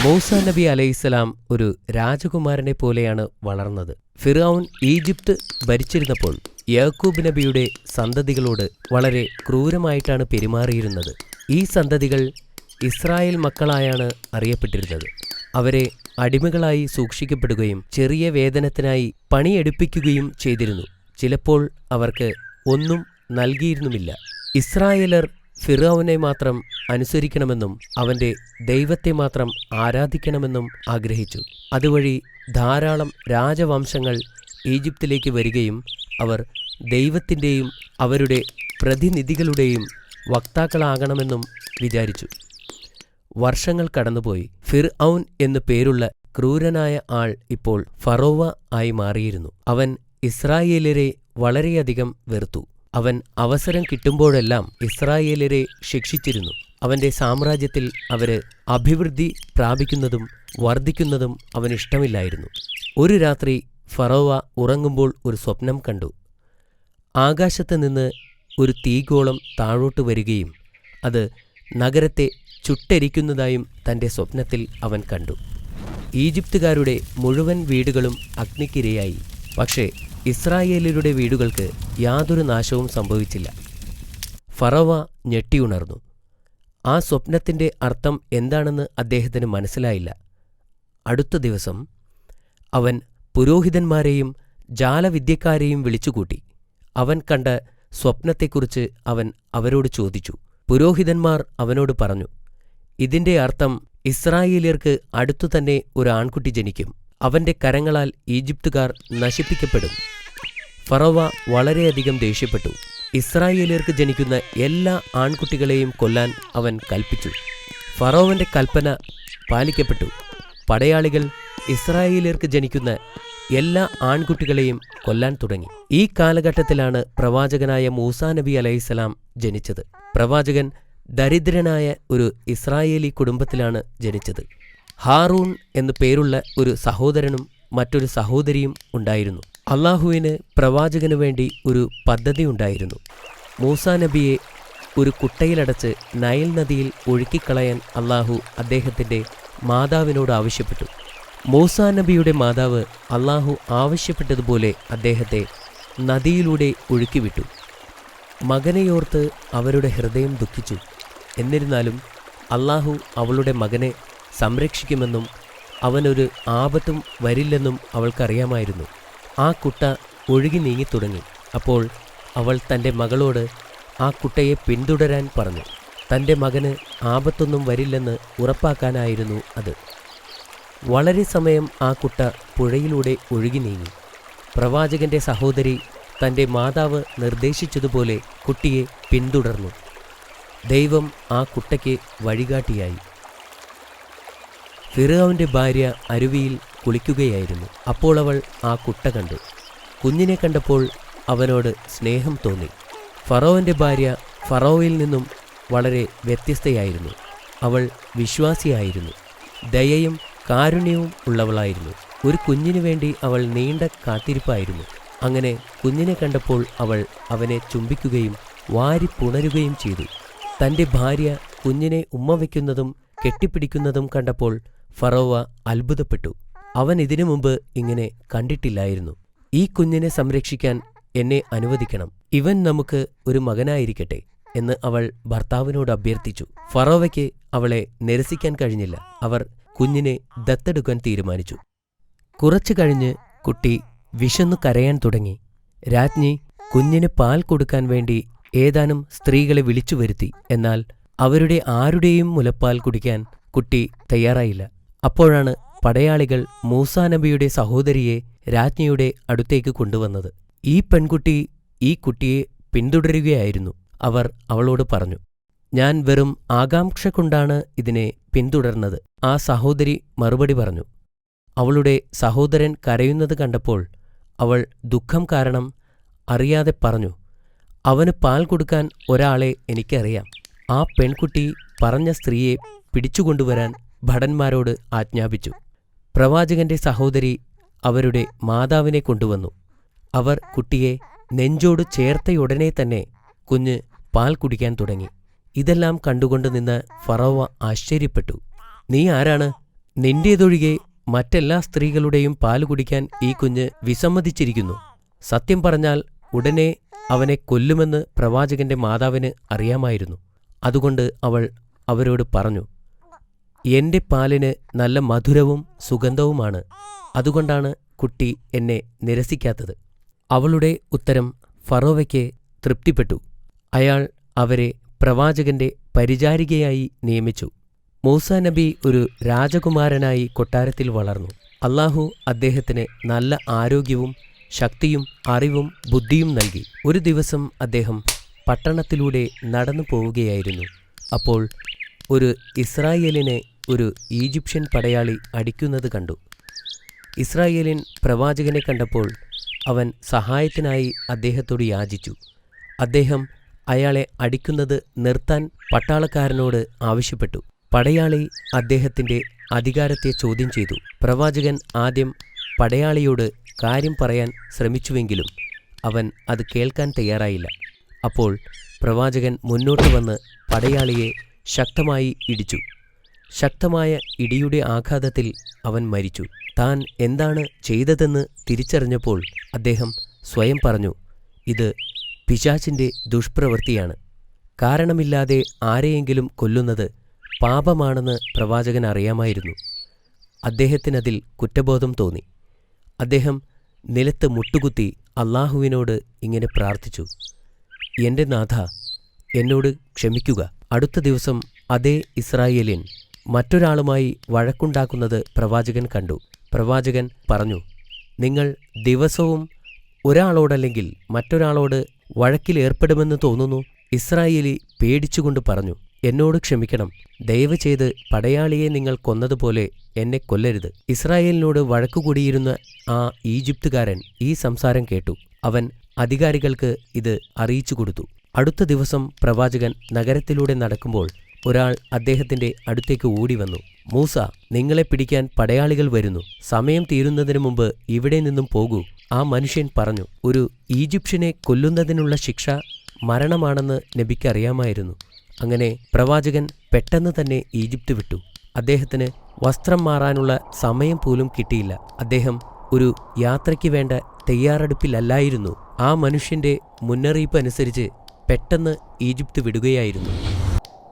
മൂസാ നബി അലൈഹിസ്സലാം ഒരു രാജകുമാരനെ പോലെയാണ് വളർന്നത്. ഫിർഔൻ ഈജിപ്ത് ഭരിച്ചിരുന്നപ്പോൾ യാക്കൂബ് നബിയുടെ സന്തതികളോട് വളരെ ക്രൂരമായിട്ടാണ് പെരുമാറിയിരുന്നത്. ഈ സന്തതികൾ ഇസ്രായേൽ മക്കളായാണ് അറിയപ്പെട്ടിരുന്നത്. അവരെ അടിമകളായി സൂക്ഷിക്കപ്പെടുകയും ചെറിയ വേതനത്തിനായി പണിയെടുപ്പിക്കുകയും ചെയ്തിരുന്നു. ചിലപ്പോൾ അവർക്ക് ഒന്നും നൽകിയിരുന്നുമില്ല. ഇസ്രായേലർ ഫിർഔനെ മാത്രം അനുസരിക്കണമെന്നും അവന്റെ ദൈവത്തെ മാത്രം ആരാധിക്കണമെന്നും ആഗ്രഹിച്ചു. അതുവഴി ധാരാളം രാജവംശങ്ങൾ ഈജിപ്തിലേക്ക് വരികയും അവർ ദൈവത്തിൻ്റെയും അവരുടെ പ്രതിനിധികളുടെയും വക്താക്കളാകണമെന്നും വിചാരിച്ചു. വർഷങ്ങൾ കടന്നുപോയി. ഫിർഔൻ എന്നു പേരുള്ള ക്രൂരനായ ആൾ ഇപ്പോൾ ഫറോവ ആയി മാറിയിരുന്നു. അവൻ ഇസ്രായേലരെ വളരെയധികം വെറുത്തു. അവൻ അവസരം കിട്ടുമ്പോഴെല്ലാം ഇസ്രായേലരെ ശിക്ഷിച്ചിരുന്നു. അവന്റെ സാമ്രാജ്യത്തിൽ അവര് അഭിവൃദ്ധി പ്രാപിക്കുന്നതും വർദ്ധിക്കുന്നതും അവനിഷ്ടമില്ലായിരുന്നു. ഒരു രാത്രി ഫറോവ ഉറങ്ങുമ്പോൾ ഒരു സ്വപ്നം കണ്ടു. ആകാശത്ത് നിന്ന് ഒരു തീഗോളം താഴോട്ട് വരികയും അത് നഗരത്തെ ചുട്ടെരിക്കുന്നതായും തന്റെ സ്വപ്നത്തിൽ അവൻ കണ്ടു. ഈജിപ്തുകാരുടെ മുഴുവൻ വീടുകളും അഗ്നിക്കിരയായി. പക്ഷേ ഇസ്രായേലരുടെ വീടുകൾക്ക് യാതൊരു നാശവും സംഭവിച്ചില്ല. ഫറോവ ഞെട്ടിയുണർന്നു. ആ സ്വപ്നത്തിന്റെ അർത്ഥം എന്താണെന്ന് അദ്ദേഹത്തിന് മനസ്സിലായില്ല. അടുത്ത ദിവസം അവൻ പുരോഹിതന്മാരെയും ജാലവിദ്യക്കാരെയും വിളിച്ചുകൂട്ടി. അവൻ കണ്ട സ്വപ്നത്തെക്കുറിച്ച് അവൻ അവരോട് ചോദിച്ചു. പുരോഹിതന്മാർ അവനോട് പറഞ്ഞു, ഇതിന്റെ അർത്ഥം ഇസ്രായേല്യർക്ക് അടുത്തുതന്നെ ഒരു ആൺകുട്ടി ജനിക്കും. അവന്റെ കരങ്ങളാൽ ഈജിപ്തുകാർ നശിപ്പിക്കപ്പെടും. ഫറോവ വളരെയധികം ദേഷ്യപ്പെട്ടു. ഇസ്രായേല്യർക്ക് ജനിക്കുന്ന എല്ലാ ആൺകുട്ടികളെയും കൊല്ലാൻ അവൻ കൽപ്പിച്ചു. ഫറോവന്റെ കൽപ്പന പാലിക്കപ്പെട്ടു. പടയാളികൾ ഇസ്രായേല്യർക്ക് ജനിക്കുന്ന എല്ലാ ആൺകുട്ടികളെയും കൊല്ലാൻ തുടങ്ങി. ഈ കാലഘട്ടത്തിലാണ് പ്രവാചകനായ മൂസാ നബി അലൈഹിസ്സലാം ജനിച്ചത്. പ്രവാചകൻ ദരിദ്രനായ ഒരു ഇസ്രായേലി കുടുംബത്തിലാണ് ജനിച്ചത്. ഹാറൂൺ എന്നു പേരുള്ള ഒരു സഹോദരനും മറ്റൊരു സഹോദരിയും ഉണ്ടായിരുന്നു. അള്ളാഹുവിന് പ്രവാചകനു വേണ്ടി ഒരു പദ്ധതി ഉണ്ടായിരുന്നു. മൂസാ നബിയെ ഒരു കുട്ടയിലടച്ച് നൈൽ നദിയിൽ ഒഴുക്കിക്കളയാൻ അള്ളാഹു അദ്ദേഹത്തിന്റെ മാതാവിനോട് ആവശ്യപ്പെട്ടു. മൂസാ നബിയുടെ മാതാവ് അള്ളാഹു ആവശ്യപ്പെട്ടതുപോലെ അദ്ദേഹത്തെ നദിയിലൂടെ ഒഴുക്കിവിട്ടു. മകനെയോർത്ത് അവരുടെ ഹൃദയം ദുഃഖിച്ചു. എന്നിരുന്നാലും അള്ളാഹു അവളുടെ മകനെ സംരക്ഷിക്കുമെന്നും അവനൊരു ആപത്തും വരില്ലെന്നും അവൾക്കറിയാമായിരുന്നു. ആ കുട്ട ഒഴുകി നീങ്ങിത്തുടങ്ങി. അപ്പോൾ അവൾ തൻ്റെ മകളോട് ആ കുട്ടയെ പിന്തുടരാൻ പറഞ്ഞു. തൻ്റെ മകന് ആപത്തൊന്നും വരില്ലെന്ന് ഉറപ്പാക്കാനായിരുന്നു അത്. വളരെ സമയം ആ കുട്ട പുഴയിലൂടെ ഒഴുകി നീങ്ങി. പ്രവാചകന്റെ സഹോദരി തൻ്റെ മാതാവ് നിർദ്ദേശിച്ചതുപോലെ കുട്ടിയെ പിന്തുടർന്നു. ദൈവം ആ കുട്ടയ്ക്ക് വഴികാട്ടിയായി. ഫിർഔന്റെ ഭാര്യ അരുവിയിൽ കുളിക്കുകയായിരുന്നു. അപ്പോൾ അവൾ ആ കുട്ട കണ്ടു. കുഞ്ഞിനെ കണ്ടപ്പോൾ അവനോട് സ്നേഹം തോന്നി. ഫറോവന്റെ ഭാര്യ ഫറോവയിൽ നിന്നും വളരെ വ്യത്യസ്തയായിരുന്നു. അവൾ വിശ്വാസിയായിരുന്നു. ദയയും കാരുണ്യവും ഉള്ളവളായിരുന്നു. ഒരു കുഞ്ഞിനു വേണ്ടി അവൾ നീണ്ട കാത്തിരിപ്പായിരുന്നു. അങ്ങനെ കുഞ്ഞിനെ കണ്ടപ്പോൾ അവൾ അവനെ ചുംബിക്കുകയും വാരി പുണരുകയും ചെയ്തു. തൻ്റെ ഭാര്യ കുഞ്ഞിനെ ഉമ്മ വയ്ക്കുന്നതും കെട്ടിപ്പിടിക്കുന്നതും കണ്ടപ്പോൾ ഫറോവ അത്ഭുതപ്പെട്ടു. അവൻ ഇതിനു മുമ്പ് ഇങ്ങനെ കണ്ടിട്ടില്ലായിരുന്നു. ഈ കുഞ്ഞിനെ സംരക്ഷിക്കാൻ എന്നെ അനുവദിക്കണം. ഇവൻ നമുക്ക് ഒരു മകനായിരിക്കട്ടെ എന്ന് അവൾ ഭർത്താവിനോട് അഭ്യർത്ഥിച്ചു. ഫറോവയ്ക്ക് അവളെ നിരസിക്കാൻ കഴിഞ്ഞില്ല. അവർ കുഞ്ഞിനെ ദത്തെടുക്കാൻ തീരുമാനിച്ചു. കുറച്ചു കഴിഞ്ഞ് കുട്ടി വിശന്നു കരയാൻ തുടങ്ങി. രാജ്ഞി കുഞ്ഞിന് പാൽ കൊടുക്കാൻ വേണ്ടി ഏതാനും സ്ത്രീകളെ വിളിച്ചു വരുത്തി. എന്നാൽ അവരുടെ ആരുടെയും മുലപ്പാൽ കുടിക്കാൻ കുട്ടി തയ്യാറായില്ല. അപ്പോഴാണ് പടയാളികൾ മൂസാ നബിയുടെ സഹോദരിയെ രാജ്ഞിയുടെ അടുത്തേക്ക് കൊണ്ടുവന്നത്. ഈ പെൺകുട്ടി ഈ കുട്ടിയെ പിന്തുടരുകയായിരുന്നു. അവർ അവളോട് പറഞ്ഞു, ഞാൻ വെറും ആകാംക്ഷ കൊണ്ടാണ് ഇതിനെ പിന്തുടർന്നത്. ആ സഹോദരി മറുപടി പറഞ്ഞു. അവളുടെ സഹോദരൻ കരയുന്നത് കണ്ടപ്പോൾ അവൾ ദുഃഖം കാരണം അറിയാതെ പറഞ്ഞു, അവന് പാൽ കൊടുക്കാൻ ഒരാളെ എനിക്കറിയാം. ആ പെൺകുട്ടി പറഞ്ഞ സ്ത്രീയെ പിടിച്ചുകൊണ്ടുവരാൻ ഭടന്മാരോട് ആജ്ഞാപിച്ചു. പ്രവാചകന്റെ സഹോദരി അവരുടെ മാതാവിനെ കൊണ്ടുവന്നു. അവർ കുട്ടിയെ നെഞ്ചോട് ചേർത്തയുടനെ തന്നെ കുഞ്ഞ് പാൽ കുടിക്കാൻ തുടങ്ങി. ഇതെല്ലാം കണ്ടുകൊണ്ട് നിന്ന് ഫറോവ ആശ്ചര്യപ്പെട്ടു. നീ ആരാണ്? നിന്റേതൊഴികെ മറ്റെല്ലാ സ്ത്രീകളുടെയും പാല് കുടിക്കാൻ ഈ കുഞ്ഞ് വിസമ്മതിച്ചിരിക്കുന്നു. സത്യം പറഞ്ഞാൽ ഉടനെ അവനെ കൊല്ലുമെന്ന് പ്രവാചകന്റെ മാതാവിന് അറിയാമായിരുന്നു. അതുകൊണ്ട് അവൾ അവരോട് പറഞ്ഞു, എന്റെ പാലിന് നല്ല മധുരവും സുഗന്ധവുമാണ്. അതുകൊണ്ടാണ് കുട്ടി എന്നെ നിരസിക്കാത്തത്. അവളുടെ ഉത്തരം ഫറോവയ്ക്ക് തൃപ്തിപ്പെട്ടു. അയാൾ അവരെ പ്രവാചകന്റെ പരിചാരികയായി നിയമിച്ചു. മൂസാ നബി ഒരു രാജകുമാരനായി കൊട്ടാരത്തിൽ വളർന്നു. അല്ലാഹു അദ്ദേഹത്തിന് നല്ല ആരോഗ്യവും ശക്തിയും അറിവും ബുദ്ധിയും നൽകി. ഒരു ദിവസം അദ്ദേഹം പട്ടണത്തിലൂടെ നടന്നു പോവുകയായിരുന്നു. അപ്പോൾ ഒരു ഇസ്രായേലിനെ ഒരു ഈജിപ്ഷ്യൻ പടയാളി അടിക്കുന്നത് കണ്ടു. ഇസ്രായേലിൻ പ്രവാചകനെ കണ്ടപ്പോൾ അവൻ സഹായത്തിനായി അദ്ദേഹത്തോട് യാചിച്ചു. അദ്ദേഹം അയാളെ അടിക്കുന്നത് നിർത്താൻ പട്ടാളക്കാരനോട് ആവശ്യപ്പെട്ടു. പടയാളി അദ്ദേഹത്തിന്റെ അധികാരത്തെ ചോദ്യം ചെയ്തു. പ്രവാചകൻ ആദ്യം പടയാളിയോട് കാര്യം പറയാൻ ശ്രമിച്ചുവെങ്കിലും അവൻ അത് കേൾക്കാൻ തയ്യാറായില്ല. അപ്പോൾ പ്രവാചകൻ മുന്നോട്ട് വന്ന് പടയാളിയെ ശക്തമായി ഇടിച്ചു. ശക്തമായ ഇടിയുടെ ആഘാതത്തിൽ അവൻ മരിച്ചു. താൻ എന്താണ് ചെയ്തതെന്ന് തിരിച്ചറിഞ്ഞപ്പോൾ അദ്ദേഹം സ്വയം പറഞ്ഞു, ഇത് പിശാചിന്റെ ദുഷ്പ്രവൃത്തിയാണ്. കാരണമില്ലാതെ ആരെയെങ്കിലും കൊല്ലുന്നത് പാപമാണെന്ന് പ്രവാചകൻ അറിയാമായിരുന്നു. അദ്ദേഹത്തിനതിൽ കുറ്റബോധം തോന്നി. അദ്ദേഹം നിലത്ത് മുട്ടുകുത്തി അല്ലാഹുവിനോട് ഇങ്ങനെ പ്രാർത്ഥിച്ചു, എന്റെ നാഥ, എന്നോട് ക്ഷമിക്കുക. അടുത്ത ദിവസം അതേ ഇസ്രായേലിൻ മറ്റൊരാളുമായി വഴക്കുണ്ടാക്കുന്നത് പ്രവാചകൻ കണ്ടു. പ്രവാചകൻ പറഞ്ഞു, നിങ്ങൾ ദിവസവും ഒരാളോടല്ലെങ്കിൽ മറ്റൊരാളോട് വഴക്കിലേർപ്പെടുമെന്ന് തോന്നുന്നു. ഇസ്രായേലി പേടിച്ചുകൊണ്ട് പറഞ്ഞു, എന്നോട് ക്ഷമിക്കണം. ദയവ് ചെയ്ത് പടയാളിയെ നിങ്ങൾ കൊന്നതുപോലെ എന്നെ കൊല്ലരുത്. ഇസ്രായേലിനോട് വഴക്കുകൂടിയിരുന്ന ആ ഈജിപ്തുകാരൻ ഈ സംസാരം കേട്ടു. അവൻ അധികാരികൾക്ക് ഇത് അറിയിച്ചു കൊടുത്തു. അടുത്ത ദിവസം പ്രവാചകൻ നഗരത്തിലൂടെ നടക്കുമ്പോൾ ഒരാൾ അദ്ദേഹത്തിന്റെ അടുത്തേക്ക് ഓടിവന്നു. മൂസ, നിങ്ങളെ പിടിക്കാൻ പടയാളികൾ വരുന്നു. സമയം തീരുന്നതിനു മുമ്പ് ഇവിടെ നിന്നും പോകൂ. ആ മനുഷ്യൻ പറഞ്ഞു, ഒരു ഈജിപ്ഷ്യനെ കൊല്ലുന്നതിനുള്ള ശിക്ഷ മരണമാണെന്ന് നബിക്കറിയാമായിരുന്നു. അങ്ങനെ പ്രവാചകൻ പെട്ടെന്ന് തന്നെ ഈജിപ്ത് വിട്ടു. അദ്ദേഹത്തിന് വസ്ത്രം മാറാനുള്ള സമയം പോലും കിട്ടിയില്ല. അദ്ദേഹം ഒരു യാത്രയ്ക്ക് വേണ്ട തയ്യാറെടുപ്പിലല്ലായിരുന്നു. ആ മനുഷ്യന്റെ മുന്നറിയിപ്പ് അനുസരിച്ച് പെട്ടെന്ന് ഈജിപ്ത് വിടുകയായിരുന്നു.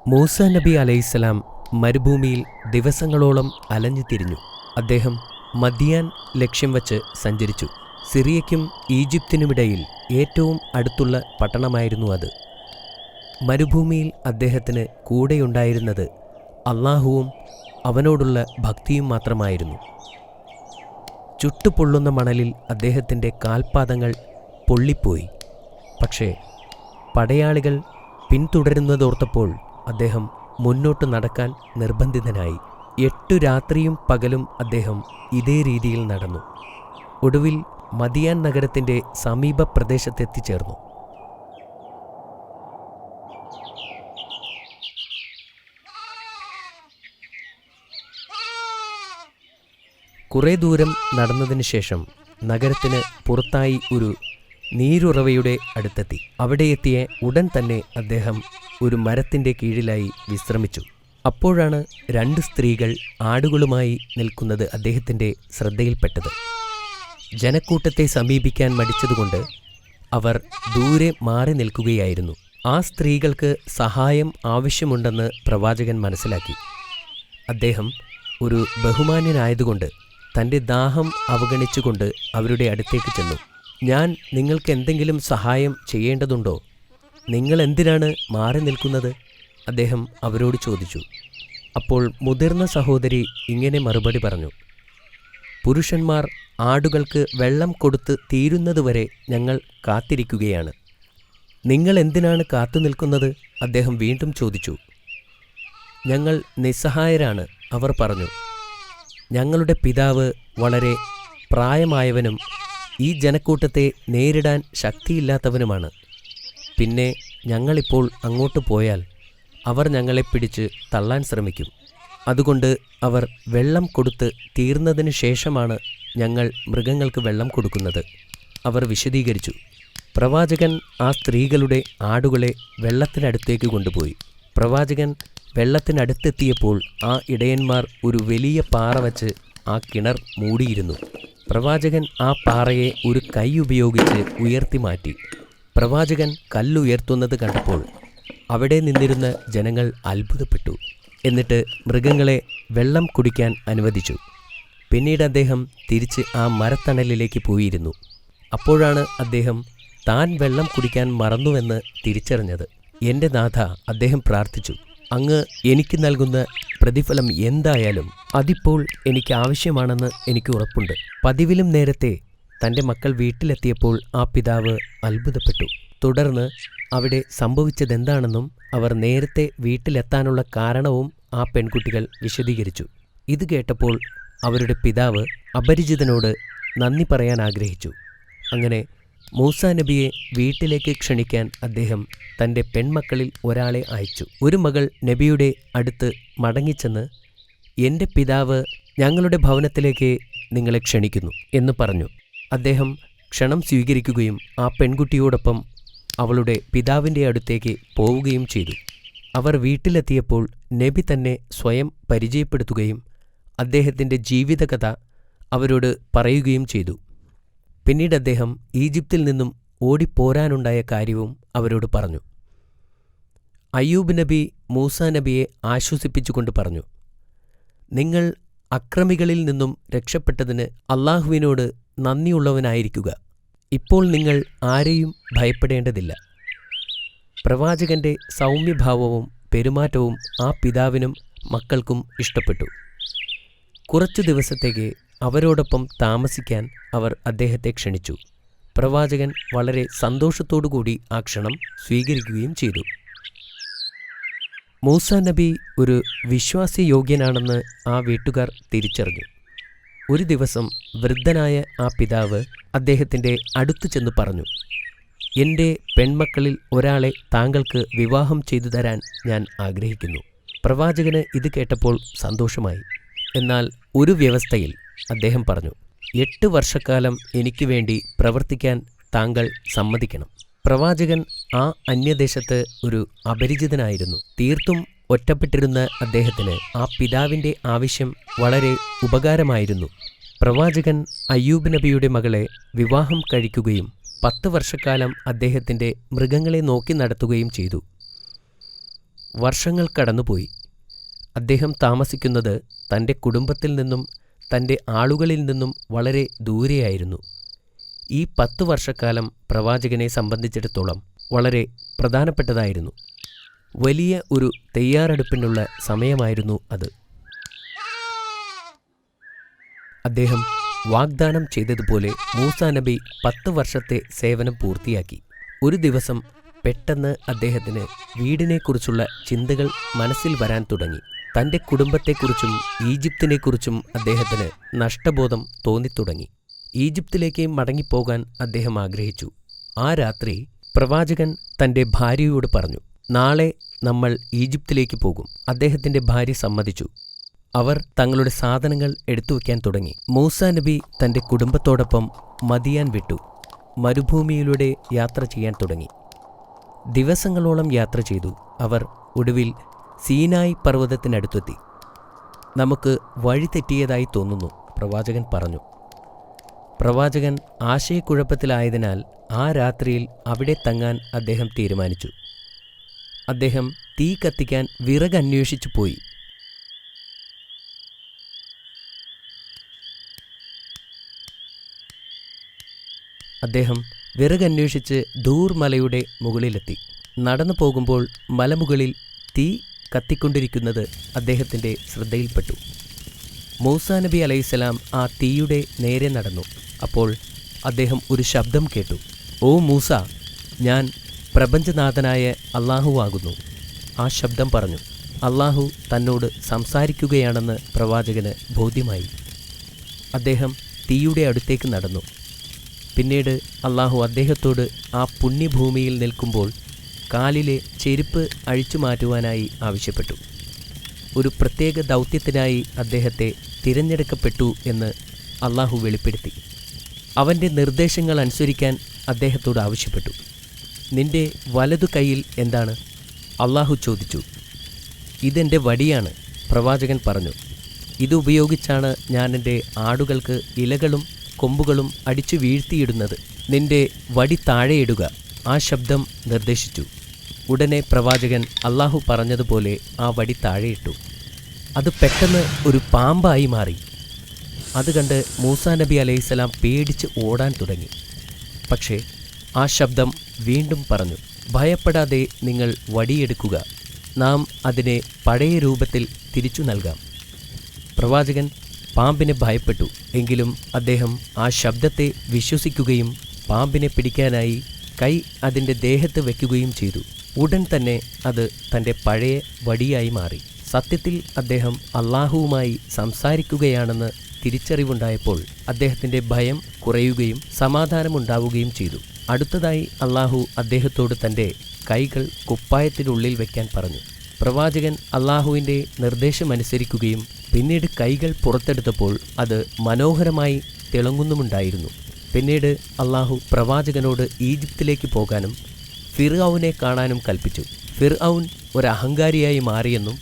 മൂസ നബി അലൈഹിസ്സലാം മരുഭൂമിയിൽ ദിവസങ്ങളോളം അലഞ്ഞു തിരിഞ്ഞു. അദ്ദേഹം മദിയാൻ ലക്ഷ്യം വച്ച് സഞ്ചരിച്ചു. സിറിയയ്ക്കും ഈജിപ്തിനുമിടയിൽ ഏറ്റവും അടുത്തുള്ള പട്ടണമായിരുന്നു അത്. മരുഭൂമിയിൽ അദ്ദേഹത്തിന് കൂടെയുണ്ടായിരുന്നത് അല്ലാഹുവും അവനോടുള്ള ഭക്തിയും മാത്രമായിരുന്നു. ചുട്ടുപൊള്ളുന്ന മണലിൽ അദ്ദേഹത്തിൻ്റെ കാൽപാദങ്ങൾ പൊള്ളിപ്പോയി. പക്ഷേ പടയാളികൾ പിന്തുടരുന്നതോർത്തപ്പോൾ അദ്ദേഹം മുന്നോട്ട് നടക്കാൻ നിർബന്ധിതനായി. 8 രാത്രിയും പകലും അദ്ദേഹം ഇതേ രീതിയിൽ നടന്നു. ഒടുവിൽ മദിയാൻ നഗരത്തിൻ്റെ സമീപ പ്രദേശത്തെത്തിച്ചേർന്നു. കുറേ ദൂരം നടന്നതിന് ശേഷം നഗരത്തിന് പുറത്തായി ഒരു നീരുറവയുടെ അടുത്തെത്തി. അവിടെ എത്തിയ ഉടൻ തന്നെ അദ്ദേഹം ഒരു മരത്തിൻ്റെ കീഴിലായി വിശ്രമിച്ചു. അപ്പോഴാണ് 2 സ്ത്രീകൾ ആടുകളുമായി നിൽക്കുന്നത് അദ്ദേഹത്തിൻ്റെ ശ്രദ്ധയിൽപ്പെട്ടത്. ജനക്കൂട്ടത്തെ സമീപിക്കാൻ മടിച്ചതുകൊണ്ട് അവർ ദൂരെ മാറി നിൽക്കുകയായിരുന്നു. ആ സ്ത്രീകൾക്ക് സഹായം ആവശ്യമുണ്ടെന്ന് പ്രവാചകൻ മനസ്സിലാക്കി. അദ്ദേഹം ഒരു ബഹുമാന്യനായതുകൊണ്ട് തൻ്റെ ദാഹം അവഗണിച്ചുകൊണ്ട് അവരുടെ അടുത്തേക്ക് ചെന്നു. ഞാൻ നിങ്ങൾക്ക് എന്തെങ്കിലും സഹായം ചെയ്യേണ്ടതുണ്ടോ? നിങ്ങൾ എന്തിനാണ് മാറി നിൽക്കുന്നത്? അദ്ദേഹം അവരോട് ചോദിച്ചു. അപ്പോൾ മുതിർന്ന സഹോദരി ഇങ്ങനെ മറുപടി പറഞ്ഞു, പുരുഷന്മാർ ആടുകൾക്ക് വെള്ളം കൊടുത്ത് തീരുന്നതുവരെ ഞങ്ങൾ കാത്തിരിക്കുകയാണ്. നിങ്ങൾ എന്തിനാണ് കാത്തു നിൽക്കുന്നത്? അദ്ദേഹം വീണ്ടും ചോദിച്ചു. ഞങ്ങൾ നിസ്സഹായരാണ്, അവർ പറഞ്ഞു. ഞങ്ങളുടെ പിതാവ് വളരെ പ്രായമായവനും ഈ ജനക്കൂട്ടത്തെ നേരിടാൻ ശക്തിയില്ലാത്തവനുമാണ്. പിന്നെ ഞങ്ങളിപ്പോൾ അങ്ങോട്ട് പോയാൽ അവർ ഞങ്ങളെ പിടിച്ച് തള്ളാൻ ശ്രമിക്കും. അതുകൊണ്ട് അവർ വെള്ളം കൊടുത്ത് തീർന്നതിന് ശേഷമാണ് ഞങ്ങൾ മൃഗങ്ങൾക്ക് വെള്ളം കൊടുക്കുന്നത്, അവർ വിശദീകരിച്ചു. പ്രവാചകൻ ആ സ്ത്രീകളുടെ ആടുകളെ വെള്ളത്തിനടുത്തേക്ക് കൊണ്ടുപോയി. പ്രവാചകൻ വെള്ളത്തിനടുത്തെത്തിയപ്പോൾ ആ ഇടയന്മാർ ഒരു വലിയ പാറ വച്ച് ആ കിണർ മൂടിയിരുന്നു. പ്രവാചകൻ ആ പാറയെ ഒരു കൈ ഉപയോഗിച്ച് ഉയർത്തി മാറ്റി. പ്രവാചകൻ കല്ലുയർത്തുന്നത് കണ്ടപ്പോൾ അവിടെ നിന്നിരുന്ന ജനങ്ങൾ അത്ഭുതപ്പെട്ടു. എന്നിട്ട് മൃഗങ്ങളെ വെള്ളം കുടിക്കാൻ അനുവദിച്ചു. പിന്നീട് അദ്ദേഹം തിരിച്ച് ആ മരത്തണലിലേക്ക് പോയിരുന്നു. അപ്പോഴാണ് അദ്ദേഹം താൻ വെള്ളം കുടിക്കാൻ മറന്നുവെന്ന് തിരിച്ചറിഞ്ഞത്. എൻ്റെ നാഥ, അദ്ദേഹം പ്രാർത്ഥിച്ചു, അങ്ങ് എനിക്ക് നൽകുന്ന പ്രതിഫലം എന്തായാലും അതിപ്പോൾ എനിക്ക് ആവശ്യമാണെന്ന് എനിക്ക് ഉറപ്പുണ്ട്. പതിവിലും നേരത്തെ തൻ്റെ മക്കൾ വീട്ടിലെത്തിയപ്പോൾ ആ പിതാവ് അത്ഭുതപ്പെട്ടു. തുടർന്ന് അവിടെ സംഭവിച്ചതെന്താണെന്നും അവർ നേരത്തെ വീട്ടിലെത്താനുള്ള കാരണവും ആ പെൺകുട്ടികൾ വിശദീകരിച്ചു. ഇത് കേട്ടപ്പോൾ അവരുടെ പിതാവ് അപരിചിതനോട് നന്ദി പറയാൻ ആഗ്രഹിച്ചു. അങ്ങനെ മൂസാ നബിയെ വീട്ടിലേക്ക് ക്ഷണിക്കാൻ അദ്ദേഹം തൻ്റെ പെൺമക്കളിൽ ഒരാളെ അയച്ചു. ഒരു മകൾ നബിയുടെ അടുത്ത് മടങ്ങിച്ചെന്ന്, എൻ്റെ പിതാവ് ഞങ്ങളുടെ ഭവനത്തിലേക്ക് നിങ്ങളെ ക്ഷണിക്കുന്നു എന്ന് പറഞ്ഞു. അദ്ദേഹം ക്ഷണം സ്വീകരിക്കുകയും ആ പെൺകുട്ടിയോടൊപ്പം അവളുടെ പിതാവിൻ്റെ അടുത്തേക്ക് പോവുകയും ചെയ്തു. അവർ വീട്ടിലെത്തിയപ്പോൾ നബി തന്നെ സ്വയം പരിചയപ്പെടുത്തുകയും അദ്ദേഹത്തിൻ്റെ ജീവിതകഥ അവരോട് പറയുകയും ചെയ്തു. പിന്നീട് അദ്ദേഹം ഈജിപ്തിൽ നിന്നും ഓടിപ്പോരാനുണ്ടായ കാര്യവും അവരോട് പറഞ്ഞു. അയ്യൂബ് നബി മൂസാ നബിയെ ആശ്വസിപ്പിച്ചുകൊണ്ട് പറഞ്ഞു, നിങ്ങൾ അക്രമികളിൽ നിന്നും രക്ഷപ്പെട്ടതിന് അള്ളാഹുവിനോട് നന്ദിയുള്ളവനായിരിക്കുക. ഇപ്പോൾ നിങ്ങൾ ആരെയും ഭയപ്പെടേണ്ടതില്ല. പ്രവാചകന്റെ സൗമ്യഭാവവും പെരുമാറ്റവും ആ പിതാവിനും മക്കൾക്കും ഇഷ്ടപ്പെട്ടു. കുറച്ചു ദിവസത്തേക്ക് അവരോടൊപ്പം താമസിക്കാൻ അവർ അദ്ദേഹത്തെ ക്ഷണിച്ചു. പ്രവാചകൻ വളരെ സന്തോഷത്തോടുകൂടി ആ ക്ഷണം സ്വീകരിക്കുകയും ചെയ്തു. മൂസാ നബി ഒരു വിശ്വാസയോഗ്യനാണെന്ന് ആ വീട്ടുകാർ തിരിച്ചറിഞ്ഞു. ഒരു ദിവസം വൃദ്ധനായ ആ പിതാവ് അദ്ദേഹത്തിൻ്റെ അടുത്തു ചെന്ന് പറഞ്ഞു, എൻ്റെ പെൺമക്കളിൽ ഒരാളെ താങ്കൾക്ക് വിവാഹം ചെയ്തു തരാൻ ഞാൻ ആഗ്രഹിക്കുന്നു. പ്രവാചകന് ഇത് കേട്ടപ്പോൾ സന്തോഷമായി. എന്നാൽ ഒരു വ്യവസ്ഥയിൽ അദ്ദേഹം പറഞ്ഞു, 8 വർഷക്കാലം എനിക്ക് വേണ്ടി പ്രവർത്തിക്കാൻ താങ്കൾ സമ്മതിക്കണം. പ്രവാചകൻ ആ അന്യദേശത്ത് ഒരു അപരിചിതനായിരുന്നു. തീർത്തും ഒറ്റപ്പെട്ടിരുന്ന അദ്ദേഹത്തിന് ആ പിതാവിൻ്റെ ആവശ്യം വളരെ ഉപകാരമായിരുന്നു. പ്രവാചകൻ അയ്യൂബ് നബിയുടെ മകളെ വിവാഹം കഴിക്കുകയും 10 വർഷക്കാലം അദ്ദേഹത്തിൻ്റെ മൃഗങ്ങളെ നോക്കി നടത്തുകയും ചെയ്തു. വർഷങ്ങൾ കടന്നുപോയി. അദ്ദേഹം താമസിക്കുന്നത് തൻ്റെ കുടുംബത്തിൽ നിന്നും തൻ്റെ ആളുകളിൽ നിന്നും വളരെ ദൂരെയായിരുന്നു. ഈ 10 വർഷക്കാലം പ്രവാചകനെ സംബന്ധിച്ചിടത്തോളം വളരെ പ്രധാനപ്പെട്ടതായിരുന്നു. വലിയ ഒരു തയ്യാറെടുപ്പിനുള്ള സമയമായിരുന്നു അത്. അദ്ദേഹം വാഗ്ദാനം ചെയ്തതുപോലെ മൂസാ നബി 10 വർഷത്തെ സേവനം പൂർത്തിയാക്കി. ഒരു ദിവസം പെട്ടെന്ന് അദ്ദേഹത്തിന് വീടിനെക്കുറിച്ചുള്ള ചിന്തകൾ മനസ്സിൽ വരാൻ തുടങ്ങി. തൻ്റെ കുടുംബത്തെക്കുറിച്ചും ഈജിപ്തിനെക്കുറിച്ചും അദ്ദേഹത്തിന് നഷ്ടബോധം തോന്നിത്തുടങ്ങി. ഈജിപ്തിലേക്ക് മടങ്ങിപ്പോകാൻ അദ്ദേഹം ആഗ്രഹിച്ചു. ആ രാത്രി പ്രവാചകൻ തൻ്റെ ഭാര്യയോട് പറഞ്ഞു, നാളെ നമ്മൾ ഈജിപ്തിലേക്ക് പോകും. അദ്ദേഹത്തിൻ്റെ ഭാര്യ സമ്മതിച്ചു. അവർ തങ്ങളുടെ സാധനങ്ങൾ എടുത്തുവെക്കാൻ തുടങ്ങി. മൂസാ നബി തൻ്റെ കുടുംബത്തോടൊപ്പം മദിയാൻ വിട്ടു മരുഭൂമിയിലൂടെ യാത്ര ചെയ്യാൻ തുടങ്ങി. ദിവസങ്ങളോളം യാത്ര ചെയ്തു. അവർ ഒടുവിൽ സീനായ് പർവ്വതത്തിനടുത്തെത്തി. നമുക്ക് വഴി തെറ്റിയതായി തോന്നുന്നു, പ്രവാചകൻ പറഞ്ഞു. പ്രവാചകൻ ആശയക്കുഴപ്പത്തിലായതിനാൽ ആ രാത്രിയിൽ അവിടെ തങ്ങാൻ അദ്ദേഹം തീരുമാനിച്ചു. അദ്ദേഹം തീ കത്തിക്കാൻ വിറകന്വേഷിച്ചു പോയി. അദ്ദേഹം വിറകന്വേഷിച്ച് ദൂർ മലയുടെ മുകളിലെത്തി. നടന്നു പോകുമ്പോൾ മലമുകളിൽ തീ കത്തിക്കൊണ്ടിരിക്കുന്നത് അദ്ദേഹത്തിൻ്റെ ശ്രദ്ധയിൽപ്പെട്ടു. മൂസാ നബി അലൈഹിസ്സലാം ആ തീയുടെ നേരെ നടന്നു. അപ്പോൾ അദ്ദേഹം ഒരു ശബ്ദം കേട്ടു. ഓ മൂസ, ഞാൻ പ്രപഞ്ചനാഥനായ അള്ളാഹു ആകുന്നു. ആ ശബ്ദം പറഞ്ഞു. അള്ളാഹു തന്നോട് സംസാരിക്കുകയാണെന്ന് പ്രവാചകന് ബോധ്യമായി. അദ്ദേഹം തീയുടെ അടുത്തേക്ക് നടന്നു. പിന്നീട് അള്ളാഹു അദ്ദേഹത്തോട് ആ പുണ്യഭൂമിയിൽ നിൽക്കുമ്പോൾ കാലിലെ ചെരുപ്പ് അഴിച്ചു മാറ്റുവാനായി ആവശ്യപ്പെട്ടു. ഒരു പ്രത്യേക ദൗത്യത്തിനായി അദ്ദേഹത്തെ തിരഞ്ഞെടുക്കപ്പെട്ടു എന്ന് അള്ളാഹു വെളിപ്പെടുത്തി. അവൻ്റെ നിർദ്ദേശങ്ങൾ അനുസരിക്കാൻ അദ്ദേഹത്തോട് ആവശ്യപ്പെട്ടു. നിന്റെ വലതു കൈയിൽ എന്താണ്? അള്ളാഹു ചോദിച്ചു. ഇതെൻ്റെ വടിയാണ്. പ്രവാചകൻ പറഞ്ഞു, ഇതുപയോഗിച്ചാണ് ഞാൻ എൻ്റെ ആടുകൾക്ക് ഇലകളും കൊമ്പുകളും അടിച്ചു വീഴ്ത്തിയിടുന്നത്. നിന്റെ വടി താഴെയിടുക. ആ ശബ്ദം നിർദ്ദേശിച്ചു. ഉടനെ പ്രവാചകൻ അല്ലാഹു പറഞ്ഞതുപോലെ ആ വടി താഴെയിട്ടു. അത് പെട്ടെന്ന് ഒരു പാമ്പായി മാറി. അത് കണ്ട് മൂസാ നബി അലൈഹിസ്സലാം പേടിച്ച് ഓടാൻ തുടങ്ങി. പക്ഷേ ആ ശബ്ദം വീണ്ടും പറഞ്ഞു, ഭയപ്പെടാതെ നിങ്ങൾ വടിയെടുക്കുക. നാം അതിനെ പഴയ രൂപത്തിൽ തിരിച്ചു നൽകാം. പ്രവാചകൻ പാമ്പിനെ ഭയപ്പെട്ടു. എങ്കിലും അദ്ദേഹം ആ ശബ്ദത്തെ വിശ്വസിക്കുകയും പാമ്പിനെ പിടിക്കാനായി കൈ അതിൻ്റെ ദേഹത്ത് വയ്ക്കുകയും ചെയ്തു. ഉടൻ തന്നെ അത് തൻ്റെ പഴയ വടിയായി മാറി. സത്യത്തിൽ അദ്ദേഹം അല്ലാഹുവുമായി സംസാരിക്കുകയാണെന്ന് തിരിച്ചറിവുണ്ടായപ്പോൾ അദ്ദേഹത്തിൻ്റെ ഭയം കുറയുകയും സമാധാനമുണ്ടാവുകയും ചെയ്തു. അടുത്തതായി അല്ലാഹു അദ്ദേഹത്തോട് തൻ്റെ കൈകൾ കുപ്പായത്തിനുള്ളിൽ വയ്ക്കാൻ പറഞ്ഞു. പ്രവാചകൻ അല്ലാഹുവിൻ്റെ നിർദ്ദേശമനുസരിക്കുകയും പിന്നീട് കൈകൾ പുറത്തെടുത്തപ്പോൾ അത് മനോഹരമായി തിളങ്ങുന്നുമുണ്ടായിരുന്നു. പിന്നീട് അല്ലാഹു പ്രവാചകനോട് ഈജിപ്തിലേക്ക് പോകാനും ഫിർഔനെ കാണാനും കൽപ്പിച്ചു. ഫിർഔൻ ഒരു അഹങ്കാരിയായി മാറിയെന്നും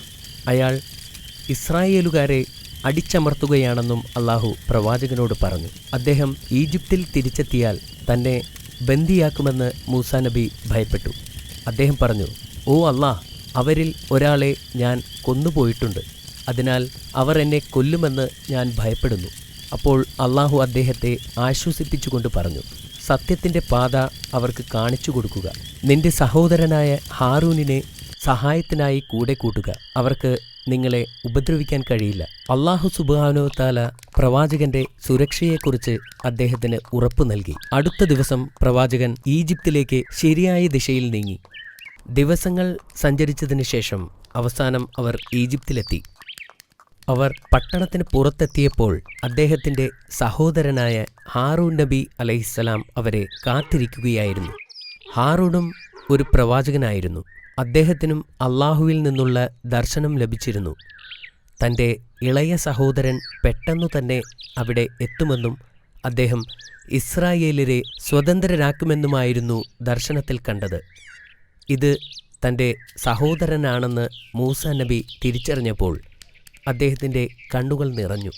അയാൾ ഇസ്രായേലുകാരെ അടിച്ചമർത്തുകയാണെന്നും അല്ലാഹു പ്രവാചകനോട് പറഞ്ഞു. അദ്ദേഹം ഈജിപ്തിൽ തിരിച്ചെത്തിയാൽ തന്നെ ബന്ദിയാക്കുമെന്ന് മൂസാ നബി ഭയപ്പെട്ടു. അദ്ദേഹം പറഞ്ഞു, ഓ അല്ലാഹ്, അവരിൽ ഒരാളെ ഞാൻ കൊന്നുപോയിട്ടുണ്ട്. അതിനാൽ അവർ എന്നെ കൊല്ലുമെന്ന് ഞാൻ ഭയപ്പെടുന്നു. അപ്പോൾ അല്ലാഹു അദ്ദേഹത്തെ ആശ്വസിപ്പിച്ചുകൊണ്ട് പറഞ്ഞു, സത്യത്തിൻ്റെ പാത അവർക്ക് കാണിച്ചു കൊടുക്കുക. നിന്റെ സഹോദരനായ ഹാറൂനിനെ സഹായത്തിനായി കൂടെ കൂട്ടുക. അവർക്ക് നിങ്ങളെ ഉപദ്രവിക്കാൻ കഴിയില്ല. അല്ലാഹു സുബ്ഹാനഹു തആല പ്രവാചകന്റെ സുരക്ഷയെക്കുറിച്ച് അദ്ദേഹത്തിന് ഉറപ്പു നൽകി. അടുത്ത ദിവസം പ്രവാചകൻ ഈജിപ്തിലേക്ക് ശരിയായ ദിശയിൽ നീങ്ങി. ദിവസങ്ങൾ സഞ്ചരിച്ചതിന് ശേഷം അവസാനം അവർ ഈജിപ്തിലെത്തി. അവർ പട്ടണത്തിന് പുറത്തെത്തിയപ്പോൾ അദ്ദേഹത്തിൻ്റെ സഹോദരനായ ഹാറൂൻ നബി അലൈഹിസ്സലാം അവരെ കാത്തിരിക്കുകയായിരുന്നു. ഹാറൂണും ഒരു പ്രവാചകനായിരുന്നു. അദ്ദേഹത്തിനും അല്ലാഹുവിൽ നിന്നുള്ള ദർശനം ലഭിച്ചിരുന്നു. തൻ്റെ ഇളയ സഹോദരൻ പെട്ടെന്നു തന്നെ അവിടെ എത്തുമെന്നും അദ്ദേഹം ഇസ്രായേലിനെ സ്വതന്ത്രരാക്കുമെന്നുമായിരുന്നു ദർശനത്തിൽ കണ്ടത്. ഇത് തൻ്റെ സഹോദരനാണെന്ന് മൂസാ നബി തിരിച്ചറിഞ്ഞപ്പോൾ അദ്ദേഹത്തിൻ്റെ കണ്ണുകൾ നിറഞ്ഞു.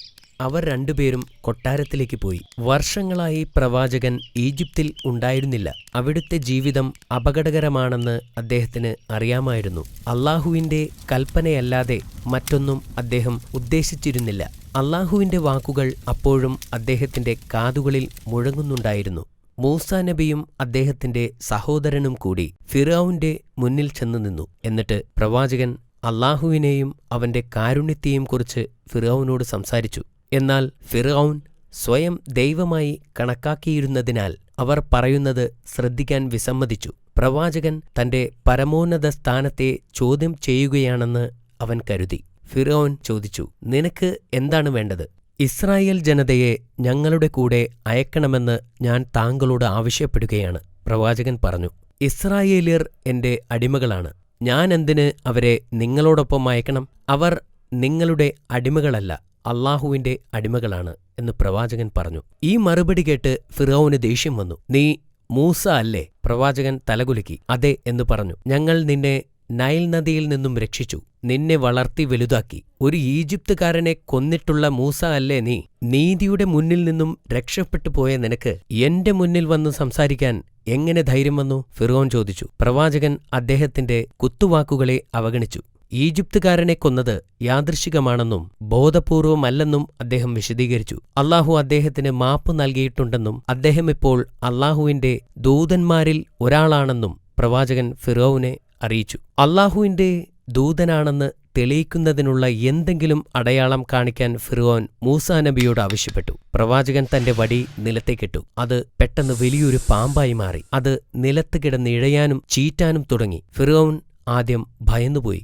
അവർ രണ്ടുപേരും കൊട്ടാരത്തിലേക്ക് പോയി. വർഷങ്ങളായി പ്രവാചകൻ ഈജിപ്തിൽ ഉണ്ടായിരുന്നില്ല. അവിടുത്തെ ജീവിതം അപകടകരമാണെന്ന് അദ്ദേഹത്തിന് അറിയാമായിരുന്നു. അല്ലാഹുവിൻ്റെ കൽപ്പനയല്ലാതെ മറ്റൊന്നും അദ്ദേഹം ഉദ്ദേശിച്ചിരുന്നില്ല. അല്ലാഹുവിൻ്റെ വാക്കുകൾ അപ്പോഴും അദ്ദേഹത്തിൻ്റെ കാതുകളിൽ മുഴങ്ങുന്നുണ്ടായിരുന്നു. മൂസാ നബിയും അദ്ദേഹത്തിൻ്റെ സഹോദരനും കൂടി ഫിർഔന്റെ മുന്നിൽ ചെന്നു നിന്നു. എന്നിട്ട് പ്രവാചകൻ അല്ലാഹുവിനെയും അവൻ്റെ കാരുണ്യത്തെയും കുറിച്ച് ഫിർഔനോട് സംസാരിച്ചു. എന്നാൽ ഫിർഔൻ സ്വയം ദൈവമായി കണക്കാക്കിയിരുന്നതിനാൽ അവർ പറയുന്നത് ശ്രദ്ധിക്കാൻ വിസമ്മതിച്ചു. പ്രവാചകൻ തൻ്റെ പരമോന്നത സ്ഥാനത്തെ ചോദ്യം ചെയ്യുകയാണെന്ന് അവൻ കരുതി. ഫിർഔൻ ചോദിച്ചു, നിനക്ക് എന്താണ് വേണ്ടത്? ഇസ്രായേൽ ജനതയെ ഞങ്ങളുടെ കൂടെ അയക്കണമെന്ന് ഞാൻ താങ്കളോട് ആവശ്യപ്പെടുകയാണ്. പ്രവാചകൻ പറഞ്ഞു, ഇസ്രായേല്യർ എൻ്റെ അടിമകളാണ്. ഞാൻ എന്തിന് അവരെ നിങ്ങളോടൊപ്പം അയക്കണം? അവർ നിങ്ങളുടെ അടിമകളല്ല, അല്ലാഹുവിൻ്റെ അടിമകളാണ് എന്ന് പ്രവാചകൻ പറഞ്ഞു. ഈ മറുപടി കേട്ട് ഫിർഔന് ദേഷ്യം വന്നു. നീ മൂസ അല്ലേ? പ്രവാചകൻ തലകുലുക്കി. അതെ എന്ന് പറഞ്ഞു. ഞങ്ങൾ നിന്നെ നൈൽ നദിയിൽ നിന്നും രക്ഷിച്ചു, നിന്നെ വളർത്തി വലുതാക്കി. ഒരു ഈജിപ്തുകാരനെ കൊന്നിട്ടുള്ള മൂസ അല്ലേ നീ? നീതിയുടെ മുന്നിൽ നിന്നും രക്ഷപ്പെട്ടു പോയ നിനക്ക് എന്റെ മുന്നിൽ വന്ന് സംസാരിക്കാൻ എങ്ങനെ ധൈര്യം വന്നു? ഫിർഔൻ ചോദിച്ചു. പ്രവാചകൻ അദ്ദേഹത്തിന്റെ കുത്തുവാക്കുകളെ അവഗണിച്ചു. ഈജിപ്തുകാരനെ കൊന്നത് യാദൃശ്ചികമാണെന്നും ബോധപൂർവമല്ലെന്നും അദ്ദേഹം വിശദീകരിച്ചു. അല്ലാഹു അദ്ദേഹത്തിന് മാപ്പ് നൽകിയിട്ടുണ്ടെന്നും അദ്ദേഹം ഇപ്പോൾ അല്ലാഹുവിന്റെ ദൂതന്മാരിൽ ഒരാളാണെന്നും പ്രവാചകൻ ഫിർഔനെ അറിയിച്ചു. അല്ലാഹുവിന്റെ ദൂതനാണെന്ന് തെളിയിക്കുന്നതിനുള്ള എന്തെങ്കിലും അടയാളം കാണിക്കാൻ ഫിർഔൻ മൂസാ നബിയോട് ആവശ്യപ്പെട്ടു. പ്രവാചകൻ തന്റെ വടി നിലത്തേക്കിട്ടു. അത് പെട്ടെന്ന് വലിയൊരു പാമ്പായി മാറി. അത് നിലത്ത് കിടന്ന് ഇഴയാനും ചീറ്റാനും തുടങ്ങി. ഫിർഔൻ ആദ്യം ഭയന്നുപോയി.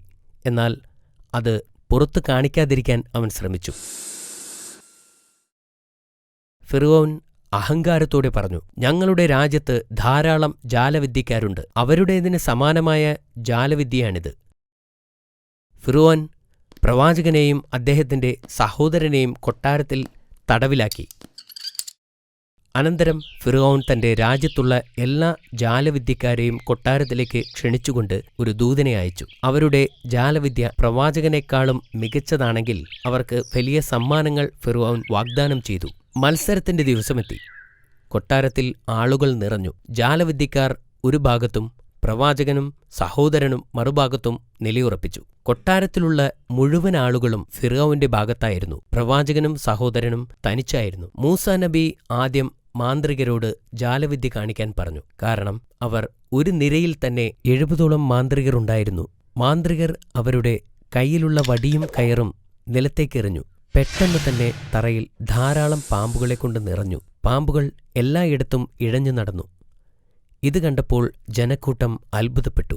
എന്നാൽ അത് പുറത്തു കാണിക്കാതിരിക്കാൻ അവൻ ശ്രമിച്ചു. ഫിർഔൻ അഹങ്കാരത്തോടെ പറഞ്ഞു, ഞങ്ങളുടെ രാജ്യത്ത് ധാരാളം ജാലവിദ്യക്കാരുണ്ട്. അവരുടേതിന് സമാനമായ ജാലവിദ്യയാണിത്. ഫിർഔൻ പ്രവാചകനെയും അദ്ദേഹത്തിന്റെ സഹോദരനെയും കൊട്ടാരത്തിൽ തടവിലാക്കി. അനന്തരം ഫിർഔൻ തന്റെ രാജ്യത്തുള്ള എല്ലാ ജാലവിദ്യക്കാരെയും കൊട്ടാരത്തിലേക്ക് ക്ഷണിച്ചുകൊണ്ട് ഒരു ദൂതനെ അയച്ചു. അവരുടെ ജാലവിദ്യ പ്രവാചകനേക്കാളും മികച്ചതാണെങ്കിൽ അവർക്ക് വലിയ സമ്മാനങ്ങൾ ഫിർഔൻ വാഗ്ദാനം ചെയ്തു. മത്സരത്തിന്റെ ദിവസമെത്തി. കൊട്ടാരത്തിൽ ആളുകൾ നിറഞ്ഞു. ജാലവിദ്യക്കാർ ഒരു ഭാഗത്തും പ്രവാചകനും സഹോദരനും മറുഭാഗത്തും നിലയുറപ്പിച്ചു. കൊട്ടാരത്തിലുള്ള മുഴുവൻ ആളുകളും ഫിർഔന്റെ ഭാഗത്തായിരുന്നു. പ്രവാചകനും സഹോദരനും തനിച്ചായിരുന്നു. മൂസാ നബി ആദ്യം മാന്ത്രികരോട് ജാലവിദ്യ കാണിക്കാൻ പറഞ്ഞു. കാരണം അവർ ഒരു നിരയിൽ തന്നെ 70ഓളം മാന്ത്രികർ ഉണ്ടായിരുന്നു. മാന്ത്രികർ അവരുടെ കയ്യിലുള്ള വടിയും കയറും നിലത്തേക്കെറിഞ്ഞു. പെട്ടെന്ന് തന്നെ തറയിൽ ധാരാളം പാമ്പുകളെ കൊണ്ട് നിറഞ്ഞു. പാമ്പുകൾ എല്ലായിടത്തും ഇഴഞ്ഞു നടന്നു. ഇത് കണ്ടപ്പോൾ ജനക്കൂട്ടം അത്ഭുതപ്പെട്ടു.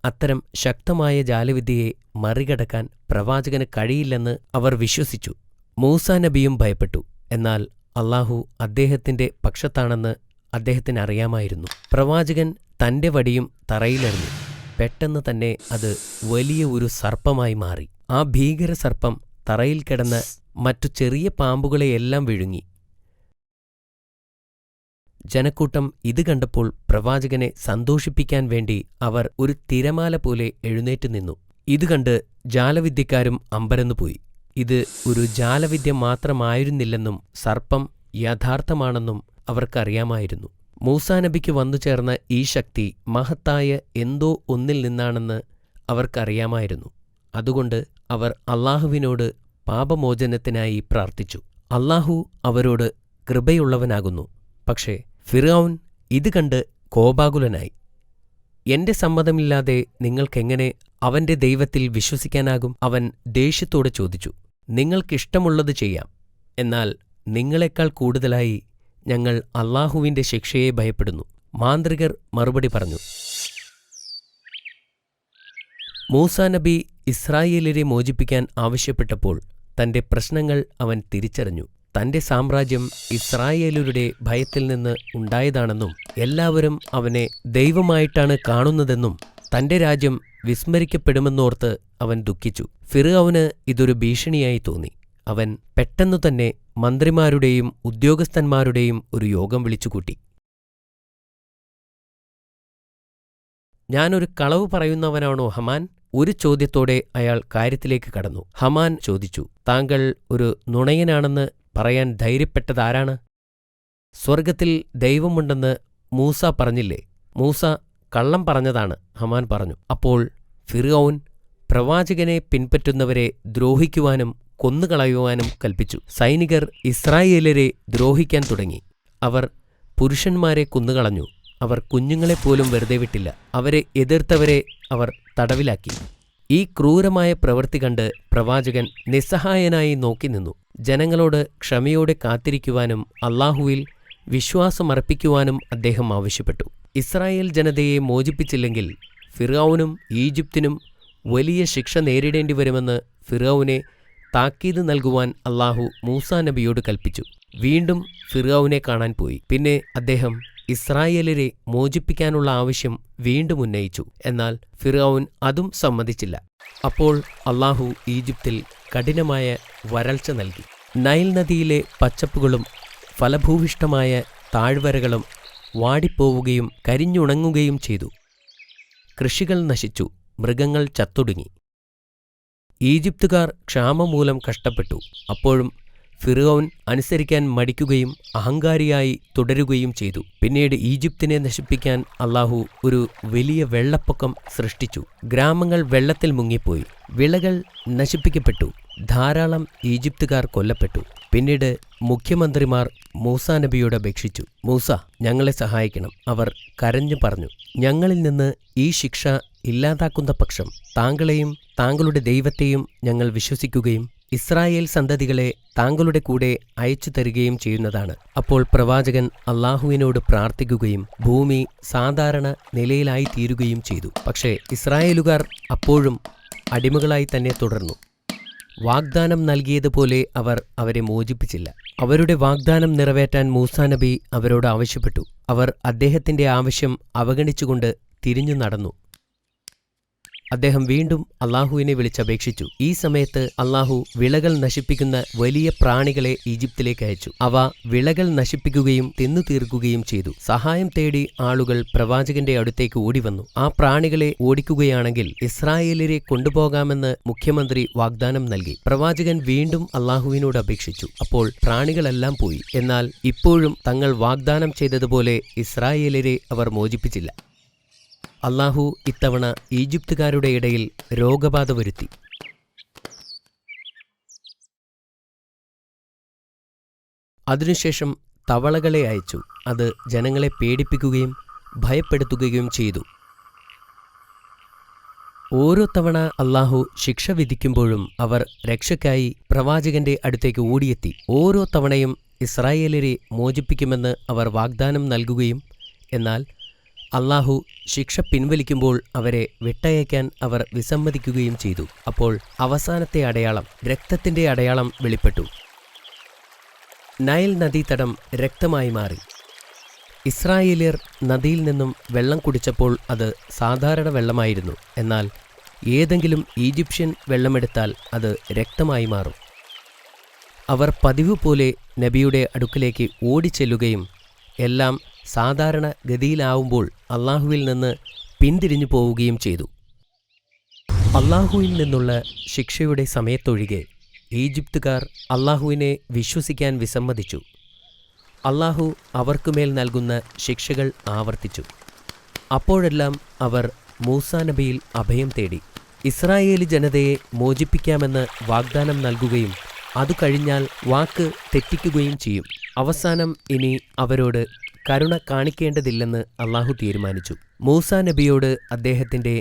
അത്തരം ശക്തമായ ജാലവിദ്യയെ മറികടക്കാൻ പ്രവാചകന് കഴിയില്ലെന്ന് അവർ വിശ്വസിച്ചു. മൂസാ നബിയും ഭയപ്പെട്ടു. എന്നാൽ അല്ലാഹു അദ്ദേഹത്തിന്റെ പക്ഷത്താണെന്ന് അദ്ദേഹത്തിന് അറിയാമായിരുന്നു. പ്രവാചകൻ തന്റെ വടിയും തറയിലെറിഞ്ഞു. പെട്ടെന്ന് തന്നെ അത് വലിയ ഒരു സർപ്പമായി മാറി. ആ ഭീകര സർപ്പം തറയിൽ കിടന്ന മറ്റു ചെറിയ പാമ്പുകളെയെല്ലാം വിഴുങ്ങി. ജനക്കൂട്ടം ഇത് കണ്ടപ്പോൾ പ്രവാചകനെ സന്തോഷിപ്പിക്കാൻ വേണ്ടി അവർ ഒരു തിരമാല പോലെ എഴുന്നേറ്റ് നിന്നു. ഇത് കണ്ട് ജാലവിദ്യക്കാരും അമ്പരന്നുപോയി. ഇത് ഒരു ജാലവിദ്യ മാത്രമായിരുന്നില്ലെന്നും സർപ്പം യഥാർത്ഥമാണെന്നും അവർക്കറിയാമായിരുന്നു. മൂസാ നബിക്ക് വന്നു ചേർന്ന ഈ ശക്തി മഹത്തായ എന്തോ ഒന്നിൽ നിന്നാണെന്ന് അവർക്കറിയാമായിരുന്നു. അതുകൊണ്ട് അവർ അല്ലാഹുവിനോട് പാപമോചനത്തിനായി പ്രാർത്ഥിച്ചു. അല്ലാഹു അവരോട് കൃപയുള്ളവനാകുന്നു. പക്ഷേ ഫിർഔൻ ഇത് കണ്ട് കോപാകുലനായി. എന്റെ സമ്മതമില്ലാതെ നിങ്ങൾക്കെങ്ങനെ അവന്റെ ദൈവത്തിൽ വിശ്വസിക്കാനാകും? അവൻ ദേഷ്യത്തോടെ ചോദിച്ചു, നിങ്ങൾക്കിഷ്ടമുള്ളത് ചെയ്യാം. എന്നാൽ നിങ്ങളെക്കാൾ കൂടുതലായി ഞങ്ങൾ അല്ലാഹുവിന്റെ ശിക്ഷയെ ഭയപ്പെടുന്നു. മാന്ത്രികർ മറുപടി പറഞ്ഞു. മൂസാ നബി ഇസ്രായേലിനെ മോചിപ്പിക്കാൻ ആവശ്യപ്പെട്ടപ്പോൾ തന്റെ പ്രശ്നങ്ങൾ അവൻ തിരിച്ചറിഞ്ഞു. തന്റെ സാമ്രാജ്യം ഇസ്രായേലരുടെ ഭയത്തിൽ നിന്ന് ഉണ്ടായതാണെന്നും എല്ലാവരും അവനെ ദൈവമായിട്ടാണ് കാണുന്നതെന്നും തന്റെ രാജ്യം വിസ്മരിക്കപ്പെടുമെന്നോർത്ത് അവൻ ദുഃഖിച്ചു. ഫിർഔന് ഇതൊരു ഭീഷണിയായി തോന്നി. അവൻ പെട്ടെന്നുതന്നെ മന്ത്രിമാരുടെയും ഉദ്യോഗസ്ഥന്മാരുടെയും ഒരു യോഗം വിളിച്ചുകൂട്ടി. ഞാനൊരു കളവ് പറയുന്നവനാണോ ഹമാൻ? ഒരു ചോദ്യത്തോടെ അയാൾ കാര്യത്തിലേക്ക് കടന്നു. ഹമാൻ ചോദിച്ചു, താങ്കൾ ഒരു നുണയനാണെന്ന് പറയാൻ ധൈര്യപ്പെട്ടതാരാണ്? സ്വർഗത്തിൽ ദൈവമുണ്ടെന്ന് മൂസ പറഞ്ഞില്ലേ? മൂസ കള്ളം പറഞ്ഞതാണ്, ഹമാൻ പറഞ്ഞു. അപ്പോൾ ഫിർഔൻ പ്രവാചകനെ പിൻപറ്റുന്നവരെ ദ്രോഹിക്കുവാനും കൊന്നുകളയുവാനും കൽപ്പിച്ചു. സൈനികർ ഇസ്രായേലരെ ദ്രോഹിക്കാൻ തുടങ്ങി. അവർ പുരുഷന്മാരെ കൊന്നുകളഞ്ഞു. അവർ കുഞ്ഞുങ്ങളെപ്പോലും വെറുതെ വിട്ടില്ല. അവരെ എതിർത്തവരെ അവർ തടവിലാക്കി. ഈ ക്രൂരമായ പ്രവൃത്തി കണ്ട് പ്രവാചകൻ നിസ്സഹായനായി നോക്കി നിന്നു. ജനങ്ങളോട് ക്ഷമയോടെ കാത്തിരിക്കുവാനും അല്ലാഹുവിൽ വിശ്വാസമർപ്പിക്കുവാനും അദ്ദേഹം ആവശ്യപ്പെട്ടു. ഇസ്രായേൽ ജനതയെ മോചിപ്പിച്ചില്ലെങ്കിൽ ഫിർഔനും ഈജിപ്തിനും വലിയ ശിക്ഷ നേരിടേണ്ടി വരുമെന്ന് ഫിർഔനെ താക്കീത് നൽകുവാൻ അല്ലാഹു മൂസാ നബിയോട് കൽപ്പിച്ചു. വീണ്ടും ഫിർഔനെ കാണാൻ പോയി. പിന്നെ അദ്ദേഹം ഇസ്രായേലരെ മോചിപ്പിക്കാനുള്ള ആവശ്യം വീണ്ടും ഉന്നയിച്ചു. എന്നാൽ ഫിർഔൻ അതും സമ്മതിച്ചില്ല. അപ്പോൾ അല്ലാഹു ഈജിപ്തിൽ കഠിനമായ വരൾച്ച നൽകി. നൈൽ നദിയിലെ പച്ചപ്പുകളും ഫലഭൂവിഷ്ടമായ താഴ്വരകളും വാടിപ്പോവുകയും കരിഞ്ഞുണങ്ങുകയും ചെയ്തു. കൃഷികൾ നശിച്ചു. മൃഗങ്ങൾ ചത്തൊടുങ്ങി. ഈജിപ്തുകാർ ക്ഷാമം മൂലം കഷ്ടപ്പെട്ടു. അപ്പോഴും ഫിർഔൻ അനുസരിക്കാൻ മടിക്കുകയും അഹങ്കാരിയായി തുടരുകയും ചെയ്തു. പിന്നീട് ഈജിപ്തിനെ നശിപ്പിക്കാൻ അല്ലാഹു ഒരു വലിയ വെള്ളപ്പൊക്കം സൃഷ്ടിച്ചു. ഗ്രാമങ്ങൾ വെള്ളത്തിൽ മുങ്ങിപ്പോയി. വിളകൾ നശിപ്പിക്കപ്പെട്ടു. ധാരാളം ഈജിപ്തുകാർ കൊല്ലപ്പെട്ടു. പിന്നീട് മുഖ്യമന്ത്രിമാർ മൂസാ നബിയോട് അപേക്ഷിച്ചു, മൂസ, ഞങ്ങളെ സഹായിക്കണം. അവർ കരഞ്ഞു പറഞ്ഞു, ഞങ്ങളിൽ നിന്ന് ഈ ശിക്ഷ ഇല്ലാതാക്കുന്ന പക്ഷം താങ്കളെയും താങ്കളുടെ ദൈവത്തെയും ഞങ്ങൾ വിശ്വസിക്കുകയും ഇസ്രായേൽ സന്തതികളെ താങ്കളുടെ കൂടെ അയച്ചു തരികയും ചെയ്യുന്നതാണ്. അപ്പോൾ പ്രവാചകൻ അല്ലാഹുവിനോട് പ്രാർത്ഥിക്കുകയും ഭൂമി സാധാരണ നിലയിലായി തീരുകയും ചെയ്തു. പക്ഷേ ഇസ്രായേലുകാർ അപ്പോഴും അടിമകളായി തന്നെ തുടർന്നു. വാഗ്ദാനം നൽകിയതുപോലെ അവർ അവരെ മോചിപ്പിച്ചില്ല. അവരുടെ വാഗ്ദാനം നിറവേറ്റാൻ മൂസാ നബി അവരോട് ആവശ്യപ്പെട്ടു. അവർ അദ്ദേഹത്തിന്റെ ആവശ്യം അവഗണിച്ചുകൊണ്ട് തിരിഞ്ഞു നടന്നു. അദ്ദേഹം വീണ്ടും അള്ളാഹുവിനെ വിളിച്ചപേക്ഷിച്ചു. ഈ സമയത്ത് അള്ളാഹു വിളകൾ നശിപ്പിക്കുന്ന വലിയ പ്രാണികളെ ഈജിപ്തിലേക്ക് അയച്ചു. അവ വിളകൾ നശിപ്പിക്കുകയും തിന്നു തീർക്കുകയും ചെയ്തു. സഹായം തേടി ആളുകൾ പ്രവാചകന്റെ അടുത്തേക്ക് ഓടിവന്നു. ആ പ്രാണികളെ ഓടിക്കുകയാണെങ്കിൽ ഇസ്രായേലിനെ കൊണ്ടുപോകാമെന്ന് മുഖ്യമന്ത്രി വാഗ്ദാനം നൽകി. പ്രവാചകൻ വീണ്ടും അള്ളാഹുവിനോട് അപേക്ഷിച്ചു. അപ്പോൾ പ്രാണികളെല്ലാം പോയി. എന്നാൽ ഇപ്പോഴും തങ്ങൾ വാഗ്ദാനം ചെയ്തതുപോലെ ഇസ്രായേലിനെ അവർ മോചിപ്പിച്ചില്ല. അള്ളാഹു ഇത്തവണ ഈജിപ്തുകാരുടെ ഇടയിൽ രോഗബാധ വരുത്തി. അതിനുശേഷം തവളകളെ അയച്ചു. അത് ജനങ്ങളെ പേടിപ്പിക്കുകയും ഭയപ്പെടുത്തുകയും ചെയ്തു. ഓരോ തവണ അള്ളാഹു ശിക്ഷ വിധിക്കുമ്പോഴും അവർ രക്ഷയ്ക്കായി പ്രവാചകന്റെ അടുത്തേക്ക് ഓടിയെത്തി. ഓരോ തവണയും ഇസ്രായേലിനെ മോചിപ്പിക്കുമെന്ന് അവർ വാഗ്ദാനം നൽകുകയും എന്നാൽ അള്ളാഹു ശിക്ഷ പിൻവലിക്കുമ്പോൾ അവരെ വിട്ടയക്കാൻ അവർ വിസമ്മതിക്കുകയും ചെയ്തു. അപ്പോൾ അവസാനത്തെ അടയാളം, രക്തത്തിന്റെ അടയാളം വെളിപ്പെട്ടു. നൈൽ നദീതടം രക്തമായി മാറി. ഇസ്രായേലിയർ നദിയിൽ നിന്നും വെള്ളം കുടിച്ചപ്പോൾ അത് സാധാരണ വെള്ളമായിരുന്നു. എന്നാൽ ഏതെങ്കിലും ഈജിപ്ഷ്യൻ വെള്ളമെടുത്താൽ അത് രക്തമായി മാറും. അവർ പതിവ് പോലെ നബിയുടെ അടുക്കലേക്ക് ഓടിച്ചെല്ലുകയും എല്ലാം സാധാരണ ഗതിയിലാവുമ്പോൾ അള്ളാഹുവിൽ നിന്ന് പിന്തിരിഞ്ഞു പോവുകയും ചെയ്തു. അള്ളാഹുവിൽ നിന്നുള്ള ശിക്ഷയുടെ സമയത്തൊഴികെ ഈജിപ്തുകാർ അള്ളാഹുവിനെ വിശ്വസിക്കാൻ വിസമ്മതിച്ചു. അള്ളാഹു അവർക്കുമേൽ നൽകുന്ന ശിക്ഷകൾ ആവർത്തിച്ചു. അപ്പോഴെല്ലാം അവർ മൂസാ നബിയിൽ അഭയം തേടി. ഇസ്രായേലി ജനതയെ മോചിപ്പിക്കാമെന്ന് വാഗ്ദാനം നൽകുകയും അതു കഴിഞ്ഞാൽ വാക്ക് തെറ്റിക്കുകയും ചെയ്യും. അവസാനം ഇനി അവരോട് കരുണ കാണിക്കേണ്ടതില്ലെന്ന് അള്ളാഹു തീരുമാനിച്ചു. മൂസാ നബിയോട് അദ്ദേഹത്തിന്റെ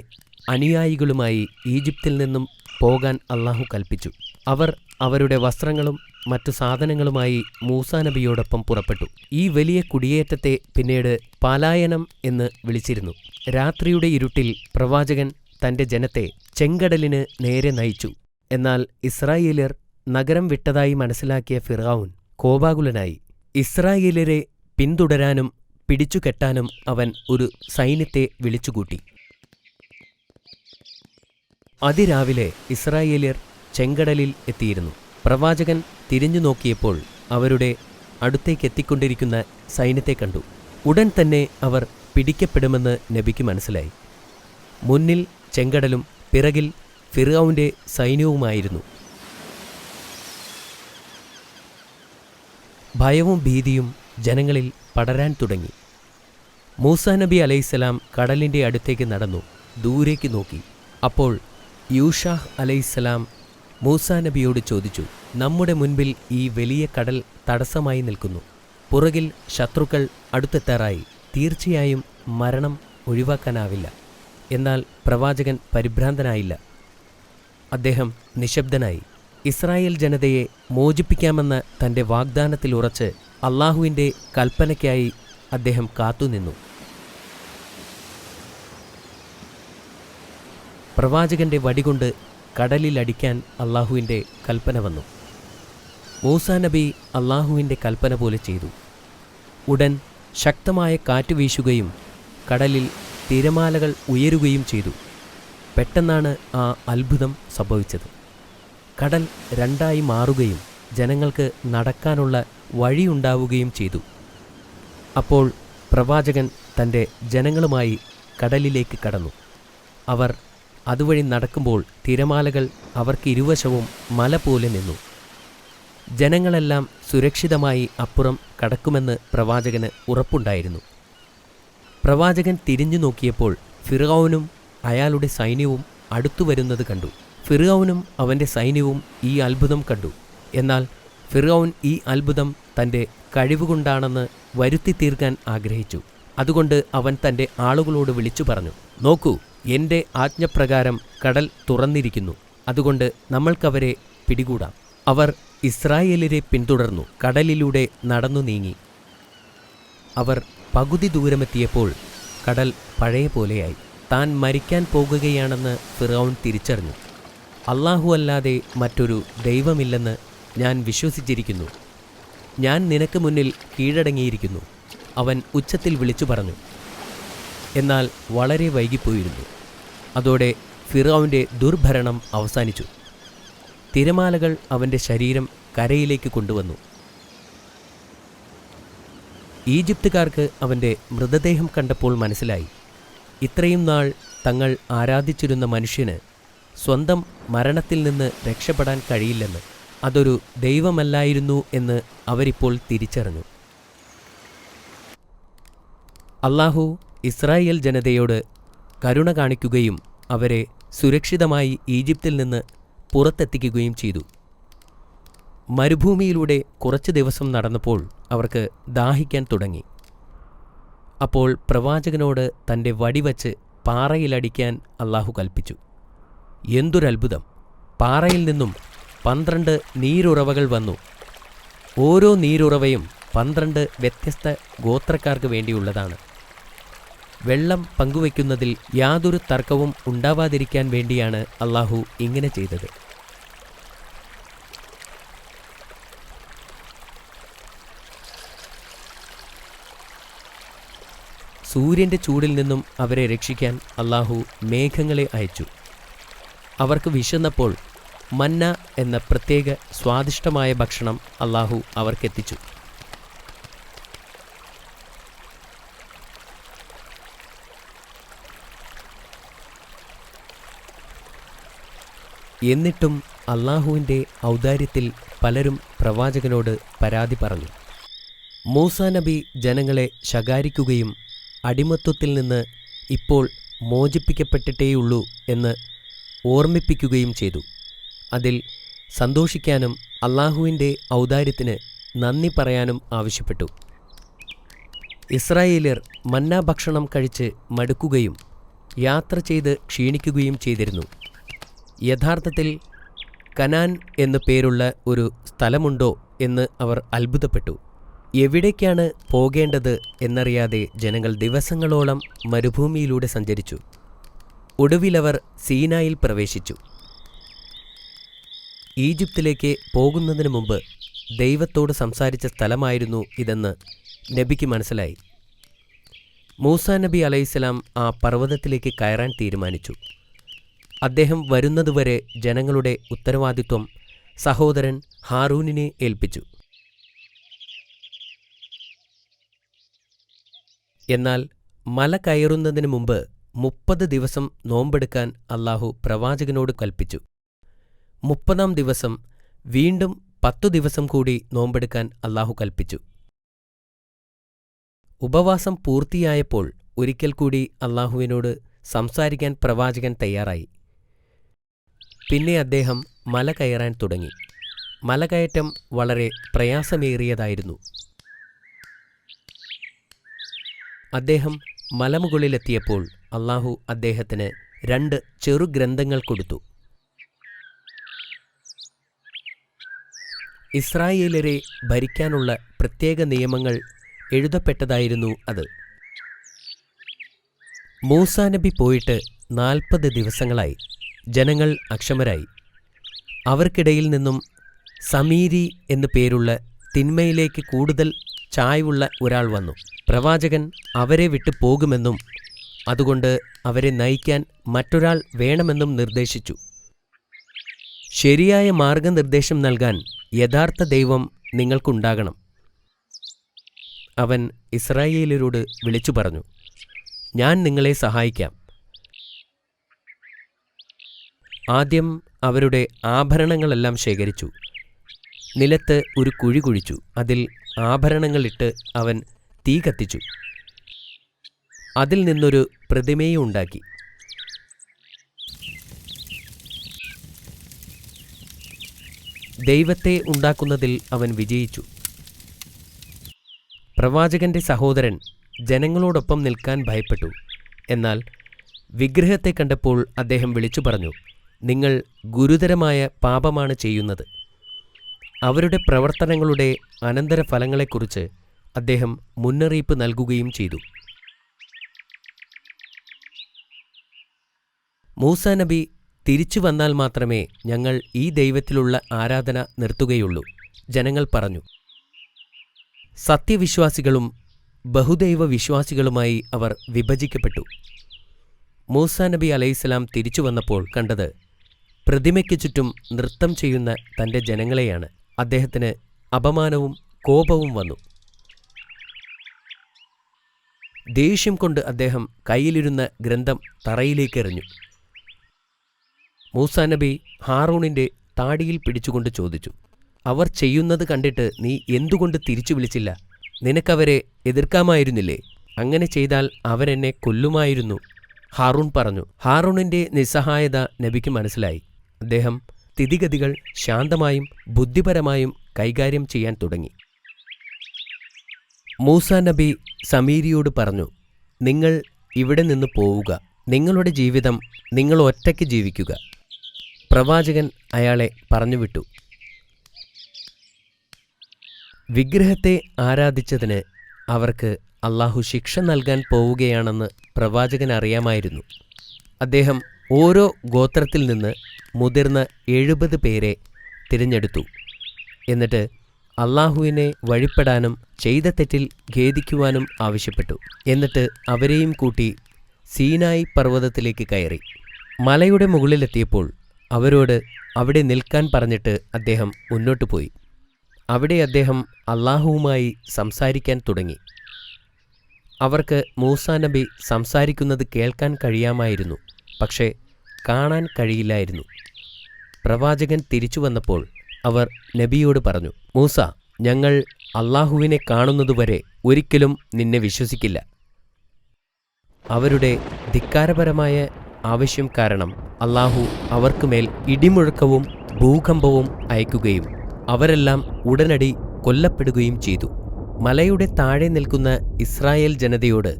അനുയായികളുമായി ഈജിപ്തിൽ നിന്നും പോകാൻ അള്ളാഹു കൽപ്പിച്ചു. അവർ അവരുടെ വസ്ത്രങ്ങളും മറ്റു സാധനങ്ങളുമായി മൂസാ നബിയോടൊപ്പം പുറപ്പെട്ടു. ഈ വലിയ കുടിയേറ്റത്തെ പിന്നീട് പലായനം എന്ന് വിളിച്ചിരുന്നു. രാത്രിയുടെ ഇരുട്ടിൽ പ്രവാചകൻ തന്റെ ജനത്തെ ചെങ്കടലിന് നേരെ നയിച്ചു. എന്നാൽ ഇസ്രായേലിയർ നഗരം വിട്ടതായി മനസ്സിലാക്കിയ ഫിർഔൻ കോപാകുലനായി. ഇസ്രായേലിയരെ പിന്തുടരാനും പിടിച്ചുകെട്ടാനും അവൻ ഒരു സൈന്യത്തെ വിളിച്ചുകൂട്ടി. അതിരാവിലെ ഇസ്രായേലിയർ ചെങ്കടലിൽ എത്തിയിരുന്നു. പ്രവാചകൻ തിരിഞ്ഞു നോക്കിയപ്പോൾ അവരുടെ അടുത്തേക്കെത്തിക്കൊണ്ടിരിക്കുന്ന സൈന്യത്തെ കണ്ടു. ഉടൻ തന്നെ അവർ പിടിക്കപ്പെടുമെന്ന് നബിക്ക് മനസ്സിലായി. മുന്നിൽ ചെങ്കടലും പിറകിൽ ഫിർഔന്റെ സൈന്യവുമായിരുന്നു. ഭയവും ഭീതിയും ജനങ്ങളിൽ പടരാൻ തുടങ്ങി. മൂസാ നബി അലൈഹിസ്സലാം കടലിൻ്റെ അടുത്തേക്ക് നടന്നു ദൂരേക്ക് നോക്കി. അപ്പോൾ യൂഷാഹ് അലൈഹിസ്സലാം മൂസാ നബിയോട് ചോദിച്ചു, നമ്മുടെ മുൻപിൽ ഈ വലിയ കടൽ തടസ്സമായി നിൽക്കുന്നു. പുറകിൽ ശത്രുക്കൾ അടുത്തെത്താറായി. തീർച്ചയായും മരണം ഒഴിവാക്കാനാവില്ല. എന്നാൽ പ്രവാചകൻ പരിഭ്രാന്തനായില്ല. അദ്ദേഹം നിശബ്ദനായി. ഇസ്രായേൽ ജനതയെ മോചിപ്പിക്കാമെന്ന തൻ്റെ വാഗ്ദാനത്തിൽ ഉറച്ച് അള്ളാഹുവിൻ്റെ കൽപ്പനയ്ക്കായി അദ്ദേഹം കാത്തുനിന്നു. പ്രവാചകന്റെ വടികൊണ്ട് കടലിലടിക്കാൻ അള്ളാഹുവിൻ്റെ കൽപ്പന വന്നു. മൂസാ നബി അള്ളാഹുവിൻ്റെ കൽപ്പന പോലെ ചെയ്തു. ഉടൻ ശക്തമായ കാറ്റ് വീശുകയും കടലിൽ തിരമാലകൾ ഉയരുകയും ചെയ്തു. പെട്ടെന്നാണ് ആ അത്ഭുതം സംഭവിച്ചത്. കടൽ രണ്ടായി മാറുകയും ജനങ്ങൾക്ക് നടക്കാനുള്ള വഴിയുണ്ടാവുകയും ചെയ്തു. അപ്പോൾ പ്രവാചകൻ തൻ്റെ ജനങ്ങളുമായി കടലിലേക്ക് കടന്നു. അവർ അതുവഴി നടക്കുമ്പോൾ തിരമാലകൾ അവർക്ക് ഇരുവശവും മല പോലെ നിന്നു. ജനങ്ങളെല്ലാം സുരക്ഷിതമായി അപ്പുറം കടക്കുമെന്ന് പ്രവാചകന് ഉറപ്പുണ്ടായിരുന്നു. പ്രവാചകൻ തിരിഞ്ഞു നോക്കിയപ്പോൾ ഫിർഔനും അയാളുടെ സൈന്യവും അടുത്തുവരുന്നത് കണ്ടു. ഫിർഔനും അവൻ്റെ സൈന്യവും ഈ അത്ഭുതം കണ്ടു. എന്നാൽ ഫിർഔൻ ഈ അത്ഭുതം തൻ്റെ കഴിവുകൊണ്ടാണെന്ന് വരുത്തി തീർക്കാൻ ആഗ്രഹിച്ചു. അതുകൊണ്ട് അവൻ തൻ്റെ ആളുകളോട് വിളിച്ചു പറഞ്ഞു, നോക്കൂ, എൻ്റെ ആജ്ഞപ്രകാരം കടൽ തുറന്നിരിക്കുന്നു. അതുകൊണ്ട് നമ്മൾക്കവരെ പിടികൂടാം. അവർ ഇസ്രായേലിനെ പിന്തുടർന്നു കടലിലൂടെ നടന്നു നീങ്ങി. അവർ പകുതി ദൂരമെത്തിയപ്പോൾ കടൽ പഴയ പോലെയായി. താൻ മരിക്കാൻ പോകുകയാണെന്ന് ഫിർഔൻ തിരിച്ചറിഞ്ഞു. അല്ലാഹു അല്ലാതെ മറ്റൊരു ദൈവമില്ലെന്ന് ഞാൻ വിശ്വസിച്ചിരിക്കുന്നു. ഞാൻ നിനക്ക് മുന്നിൽ കീഴടങ്ങിയിരിക്കുന്നു, അവൻ ഉച്ചത്തിൽ വിളിച്ചു പറഞ്ഞു. എന്നാൽ വളരെ വൈകിപ്പോയിരുന്നു. അതോടെ ഫിറൗന്റെ ദുർഭരണം അവസാനിച്ചു. തിരമാലകൾ അവന്റെ ശരീരം കരയിലേക്ക് കൊണ്ടുവന്നു. ഈജിപ്തുകാർക്ക് അവന്റെ മൃതദേഹം കണ്ടപ്പോൾ മനസ്സിലായി, ഇത്രയും നാൾ തങ്ങൾ ആരാധിച്ചിരുന്ന മനുഷ്യന് സ്വന്തം മരണത്തിൽ നിന്ന് രക്ഷപ്പെടാൻ കഴിയില്ലെന്ന്, അതൊരു ദൈവമല്ലായിരുന്നു എന്ന് അവരിപ്പോൾ തിരിച്ചറിഞ്ഞു. അല്ലാഹു ഇസ്രായേൽ ജനതയോട് കരുണ കാണിക്കുകയും അവരെ സുരക്ഷിതമായി ഈജിപ്തിൽ നിന്ന് പുറത്തെത്തിക്കുകയും ചെയ്തു. മരുഭൂമിയിലൂടെ കുറച്ച് ദിവസം നടന്നപ്പോൾ അവർക്ക് ദാഹിക്കാൻ തുടങ്ങി. അപ്പോൾ പ്രവാചകനോട് തൻ്റെ വടിവച്ച് പാറയിലടിക്കാൻ അല്ലാഹു കൽപ്പിച്ചു. എന്തൊരത്ഭുതം! പാറയിൽ നിന്നും 12 നീരുറവകൾ വന്നു. ഓരോ നീരുറവയും 12 വ്യത്യസ്ത ഗോത്രക്കാർക്ക് വേണ്ടിയുള്ളതാണ്. വെള്ളം പങ്കുവയ്ക്കുന്നതിൽ യാതൊരു തർക്കവും ഉണ്ടാവാതിരിക്കാൻ വേണ്ടിയാണ് അല്ലാഹു ഇങ്ങനെ ചെയ്തത്. സൂര്യൻ്റെ ചൂടിൽ നിന്നും അവരെ രക്ഷിക്കാൻ അല്ലാഹു മേഘങ്ങളെ അയച്ചു. അവർക്ക് വിശന്നപ്പോൾ മന്ന എന്ന പ്രത്യേക സ്വാദിഷ്ടമായ ഭക്ഷണം അല്ലാഹു അവർക്കെത്തിച്ചു. എന്നിട്ടും അല്ലാഹുവിൻ്റെ ഔദാര്യത്തിൽ പലരും പ്രവാചകനോട് പരാതി പറഞ്ഞു. മൂസാ നബി ജനങ്ങളെ ശകാരിക്കുകയും അടിമത്വത്തിൽ നിന്ന് ഇപ്പോൾ മോചിപ്പിക്കപ്പെട്ടിട്ടേയുള്ളൂ എന്ന് ഓർമ്മിപ്പിക്കുകയും ചെയ്തു. അതിൽ സന്തോഷിക്കാനും അല്ലാഹുവിൻ്റെ ഔദാര്യത്തിന് നന്ദി പറയാനും ആവശ്യപ്പെട്ടു. ഇസ്രായേലിയർ മന്ന ഭക്ഷണം കഴിച്ച് മടുക്കുകയും യാത്ര ചെയ്ത് ക്ഷീണിക്കുകയും ചെയ്തിരുന്നു. യഥാർത്ഥത്തിൽ കനാൻ എന്നു പേരുള്ള ഒരു സ്ഥലമുണ്ടോ എന്ന് അവർ അത്ഭുതപ്പെട്ടു. എവിടേക്കാണ് പോകേണ്ടത് എന്നറിയാതെ ജനങ്ങൾ ദിവസങ്ങളോളം മരുഭൂമിയിലൂടെ സഞ്ചരിച്ചു. ഒടുവിലവർ സീനായിൽ പ്രവേശിച്ചു. ഈജിപ്തിലേക്ക് പോകുന്നതിന് മുമ്പ് ദൈവത്തോട് സംസാരിച്ച സ്ഥലമായിരുന്നു ഇതെന്ന് നബിക്ക് മനസ്സിലായി. മൂസാ നബി അലൈഹിസ്സലാം ആ പർവ്വതത്തിലേക്ക് കയറാൻ തീരുമാനിച്ചു. അദ്ദേഹം വരുന്നതുവരെ ജനങ്ങളുടെ ഉത്തരവാദിത്വം സഹോദരൻ ഹാറൂനിനെ ഏൽപ്പിച്ചു. എന്നാൽ മല കയറുന്നതിന് മുമ്പ് 30 ദിവസം നോമ്പെടുക്കാൻ അല്ലാഹു പ്രവാചകനോട് കൽപ്പിച്ചു. 30-ാം ദിവസം വീണ്ടും 10 ദിവസം കൂടി നോമ്പെടുക്കാൻ അല്ലാഹു കൽപ്പിച്ചു. ഉപവാസം പൂർത്തിയായപ്പോൾ ഒരിക്കൽ കൂടി അല്ലാഹുവിനോട് സംസാരിക്കാൻ പ്രവാചകൻ തയ്യാറായി. പിന്നെ അദ്ദേഹം മല കയറാൻ തുടങ്ങി. മലകയറ്റം വളരെ പ്രയാസമേറിയതായിരുന്നു. അദ്ദേഹം മലമുകളിലെത്തിയപ്പോൾ അല്ലാഹു അദ്ദേഹത്തിന് 2 ചെറുഗ്രന്ഥങ്ങൾ കൊടുത്തു. ഇസ്രായേലരെ ഭരിക്കാനുള്ള പ്രത്യേക നിയമങ്ങൾ എഴുതപ്പെട്ടതായിരുന്നു അത്. മൂസാ നബി പോയിട്ട് 40 ദിവസങ്ങളായി. ജനങ്ങൾ അക്ഷമരായി. അവർക്കിടയിൽ നിന്നും സമീരി എന്നു പേരുള്ള തിന്മയിലേക്ക് കൂടുതൽ ചായ്വുള്ള ഒരാൾ വന്നു. പ്രവാചകൻ അവരെ വിട്ടു പോകുമെന്നും അതുകൊണ്ട് അവരെ നയിക്കാൻ മറ്റൊരാൾ വേണമെന്നും നിർദ്ദേശിച്ചു. ശരിയായ മാർഗനിർദ്ദേശം നൽകാൻ യഥാർത്ഥ ദൈവം നിങ്ങൾക്കുണ്ടാകണം. അവൻ ഇസ്രായേലിയരോട് വിളിച്ചു പറഞ്ഞു, ഞാൻ നിങ്ങളെ സഹായിക്കാം. ആദ്യം അവരുടെ ആഭരണങ്ങളെല്ലാം ശേഖരിച്ചു. നിലത്ത് ഒരു കുഴി കുഴിച്ചു. അതിൽ ആഭരണങ്ങളിട്ട് അവൻ തീ കത്തിച്ചു. അതിൽ നിന്നൊരു പ്രതിമയും ഉണ്ടാക്കി. ദൈവത്തെ ഉണ്ടാക്കുന്നതിൽ അവൻ വിജയിച്ചു. പ്രവാചകന്റെ സഹോദരൻ ജനങ്ങളോടൊപ്പം നിൽക്കാൻ ഭയപ്പെട്ടു. എന്നാൽ വിഗ്രഹത്തെ കണ്ടപ്പോൾ അദ്ദേഹം വിളിച്ചു പറഞ്ഞു, നിങ്ങൾ ഗുരുതരമായ പാപമാണ് ചെയ്യുന്നത്. അവരുടെ പ്രവർത്തനങ്ങളുടെ അനന്തരഫലങ്ങളെക്കുറിച്ച് അദ്ദേഹം മുന്നറിയിപ്പ് നൽകുകയും ചെയ്തു. മൂസാ നബി തിരിച്ചു വന്നാൽ മാത്രമേ ഞങ്ങൾ ഈ ദൈവത്തിലുള്ള ആരാധന നിർത്തുകയുള്ളൂ. ജനങ്ങൾ പറഞ്ഞു. സത്യവിശ്വാസികളും ബഹുദൈവ വിശ്വാസികളുമായി അവർ വിഭജിക്കപ്പെട്ടു. മൂസാ നബി അലൈഹിസ്സലാം തിരിച്ചു വന്നപ്പോൾ കണ്ടത് പ്രതിമയ്ക്ക് ചുറ്റും നൃത്തം ചെയ്യുന്ന തൻ്റെ ജനങ്ങളെയാണ്. അദ്ദേഹത്തിന് അപമാനവും കോപവും വന്നു. ദേഷ്യം കൊണ്ട് അദ്ദേഹം കയ്യിലിരുന്ന ഗ്രന്ഥം തറയിലേക്കെറിഞ്ഞു. മൂസാ നബി ഹാറൂണിൻ്റെ താടിയിൽ പിടിച്ചുകൊണ്ട് ചോദിച്ചു, അവർ ചെയ്യുന്നത് കണ്ടിട്ട് നീ എന്തുകൊണ്ട് തിരിച്ചു വിളിച്ചില്ല? നിനക്കവരെ എതിർക്കാമായിരുന്നില്ലേ? അങ്ങനെ ചെയ്താൽ അവരെന്നെ കൊല്ലുമായിരുന്നു. ഹാറൂൺ പറഞ്ഞു. ഹാറൂണിൻ്റെ നിസ്സഹായത നബിക്ക് മനസ്സിലായി. അദ്ദേഹം സ്ഥിതിഗതികൾ ശാന്തമായും ബുദ്ധിപരമായും കൈകാര്യം ചെയ്യാൻ തുടങ്ങി. മൂസാ നബി സമീരിയോട് പറഞ്ഞു, നിങ്ങൾ ഇവിടെ നിന്ന് പോവുക. നിങ്ങളുടെ ജീവിതം നിങ്ങൾ ഒറ്റയ്ക്ക് ജീവിക്കുക. പ്രവാചകൻ അയാളെ പറഞ്ഞുവിട്ടു. വിഗ്രഹത്തെ ആരാധിച്ചതിന് അവർക്ക് അള്ളാഹു ശിക്ഷ നൽകാൻ പോവുകയാണെന്ന് പ്രവാചകൻ അറിയാമായിരുന്നു. അദ്ദേഹം ഓരോ ഗോത്രത്തിൽ നിന്ന് മുതിർന്ന 70 പേരെ തിരഞ്ഞെടുത്തു. എന്നിട്ട് അള്ളാഹുവിനെ വഴിപ്പെടാനും ചെയ്ത തെറ്റിൽ ഖേദിക്കുവാനും ആവശ്യപ്പെട്ടു. എന്നിട്ട് അവരെയും കൂട്ടി സീനായി പർവ്വതത്തിലേക്ക് കയറി. മലയുടെ മുകളിലെത്തിയപ്പോൾ അവരോട് അവിടെ നിൽക്കാൻ പറഞ്ഞിട്ട് അദ്ദേഹം മുന്നോട്ടു പോയി. അവിടെ അദ്ദേഹം അള്ളാഹുവുമായി സംസാരിക്കാൻ തുടങ്ങി. അവർക്ക് മൂസാ നബി സംസാരിക്കുന്നത് കേൾക്കാൻ കഴിയാമായിരുന്നു, പക്ഷേ കാണാൻ കഴിയില്ലായിരുന്നു. പ്രവാചകൻ തിരിച്ചു വന്നപ്പോൾ അവർ നബിയോട് പറഞ്ഞു, മൂസ, ഞങ്ങൾ അള്ളാഹുവിനെ കാണുന്നതുവരെ ഒരിക്കലും നിന്നെ വിശ്വസിക്കില്ല. അവരുടെ ധിക്കാരപരമായ ആവശ്യം കാരണം അള്ളാഹു അവർക്കുമേൽ ഇടിമുഴക്കവും ഭൂകമ്പവും അയക്കുകയും അവരെല്ലാം ഉടനടി കൊല്ലപ്പെടുകയും ചെയ്തു. മലയുടെ താഴെ നിൽക്കുന്ന ഇസ്രായേൽ ജനതയോട്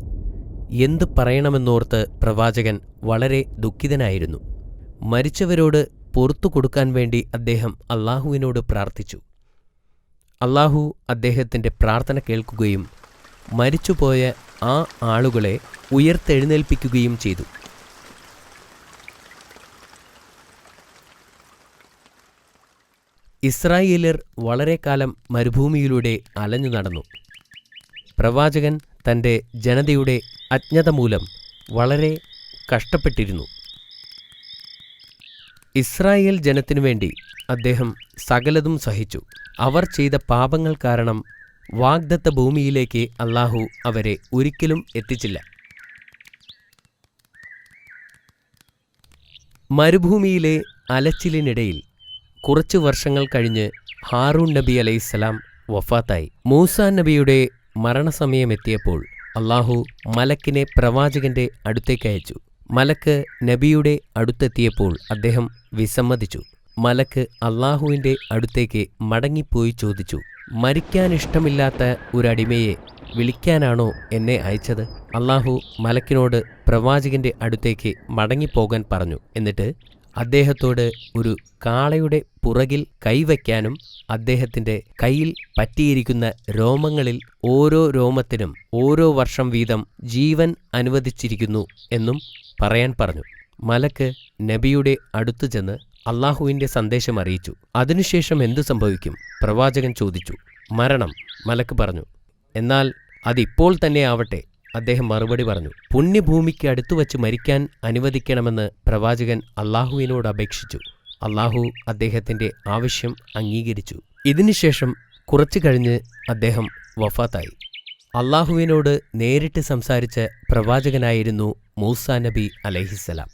എന്തു പറയണമെന്നോർത്ത് പ്രവാചകൻ വളരെ ദുഃഖിതനായിരുന്നു. മരിച്ചവരോട് പുറത്തു കൊടുക്കാൻ വേണ്ടി അദ്ദേഹം അള്ളാഹുവിനോട് പ്രാർത്ഥിച്ചു. അള്ളാഹു അദ്ദേഹത്തിൻ്റെ പ്രാർത്ഥന കേൾക്കുകയും മരിച്ചുപോയ ആ ആളുകളെ ഉയർത്തെഴുന്നേൽപ്പിക്കുകയും ചെയ്തു. ഇസ്രായേല്യർ വളരെ കാലം മരുഭൂമിയിലൂടെ അലഞ്ഞു നടന്നു. പ്രവാചകൻ തൻ്റെ ജനതയുടെ അജ്ഞത മൂലം വളരെ കഷ്ടപ്പെട്ടിരുന്നു. ഇസ്രായേൽ ജനത്തിനു വേണ്ടി അദ്ദേഹം സകലതും സഹിച്ചു. അവർ ചെയ്ത പാപങ്ങൾ കാരണം വാഗ്ദത്ത ഭൂമിയിലേക്ക് അള്ളാഹു അവരെ ഒരിക്കലും എത്തിച്ചില്ല. മരുഭൂമിയിലെ അലച്ചിലിനിടയിൽ കുറച്ചു വർഷങ്ങൾ കഴിഞ്ഞ് ഹാറൂൺ നബി അലൈഹിസ്സലാം വഫാത്തായി. മൂസാ നബിയുടെ മരണസമയമെത്തിയപ്പോൾ അള്ളാഹു മലക്കിനെ പ്രവാചകന്റെ അടുത്തേക്ക് അയച്ചു. മലക്ക് നബിയുടെ അടുത്തെത്തിയപ്പോൾ അദ്ദേഹം വിസമ്മതിച്ചു. മലക്ക് അള്ളാഹുവിൻ്റെ അടുത്തേക്ക് മടങ്ങിപ്പോയി ചോദിച്ചു, മരിക്കാനിഷ്ടമില്ലാത്ത ഒരടിമയെ വിളിക്കാനാണോ എന്നെ അയച്ചത്? അള്ളാഹു മലക്കിനോട് പ്രവാചകന്റെ അടുത്തേക്ക് മടങ്ങിപ്പോകാൻ പറഞ്ഞു. എന്നിട്ട് അദ്ദേഹത്തോട് ഒരു കാളയുടെ പുറകിൽ കൈവയ്ക്കാനും അദ്ദേഹത്തിൻ്റെ കയ്യിൽ പറ്റിയിരിക്കുന്ന രോമങ്ങളിൽ ഓരോ രോമത്തിനും ഓരോ വർഷം വീതം ജീവൻ അനുവദിച്ചിരിക്കുന്നു എന്നും പറയാൻ പറഞ്ഞു. മലക്ക് നബിയുടെ അടുത്തു ചെന്ന് അള്ളാഹുവിൻ്റെ സന്ദേശം അറിയിച്ചു. അതിനുശേഷം എന്തു സംഭവിക്കും? പ്രവാചകൻ ചോദിച്ചു. മരണം, മലക്ക് പറഞ്ഞു. എന്നാൽ അതിപ്പോൾ തന്നെ ആവട്ടെ, അദ്ദേഹം മറുപടി പറഞ്ഞു. പുണ്യഭൂമിക്ക് അടുത്തുവച്ച് മരിക്കാൻ അനുവദിക്കണമെന്ന് പ്രവാചകൻ അള്ളാഹുവിനോട് അപേക്ഷിച്ചു. അള്ളാഹു അദ്ദേഹത്തിൻ്റെ ആവശ്യം അംഗീകരിച്ചു. ഇതിനുശേഷം കുറച്ചു കഴിഞ്ഞ് അദ്ദേഹം വഫാത്തായി. അള്ളാഹുവിനോട് നേരിട്ട് സംസാരിച്ച പ്രവാചകനായിരുന്നു മൂസാ നബി അലൈഹിസ്സലാം.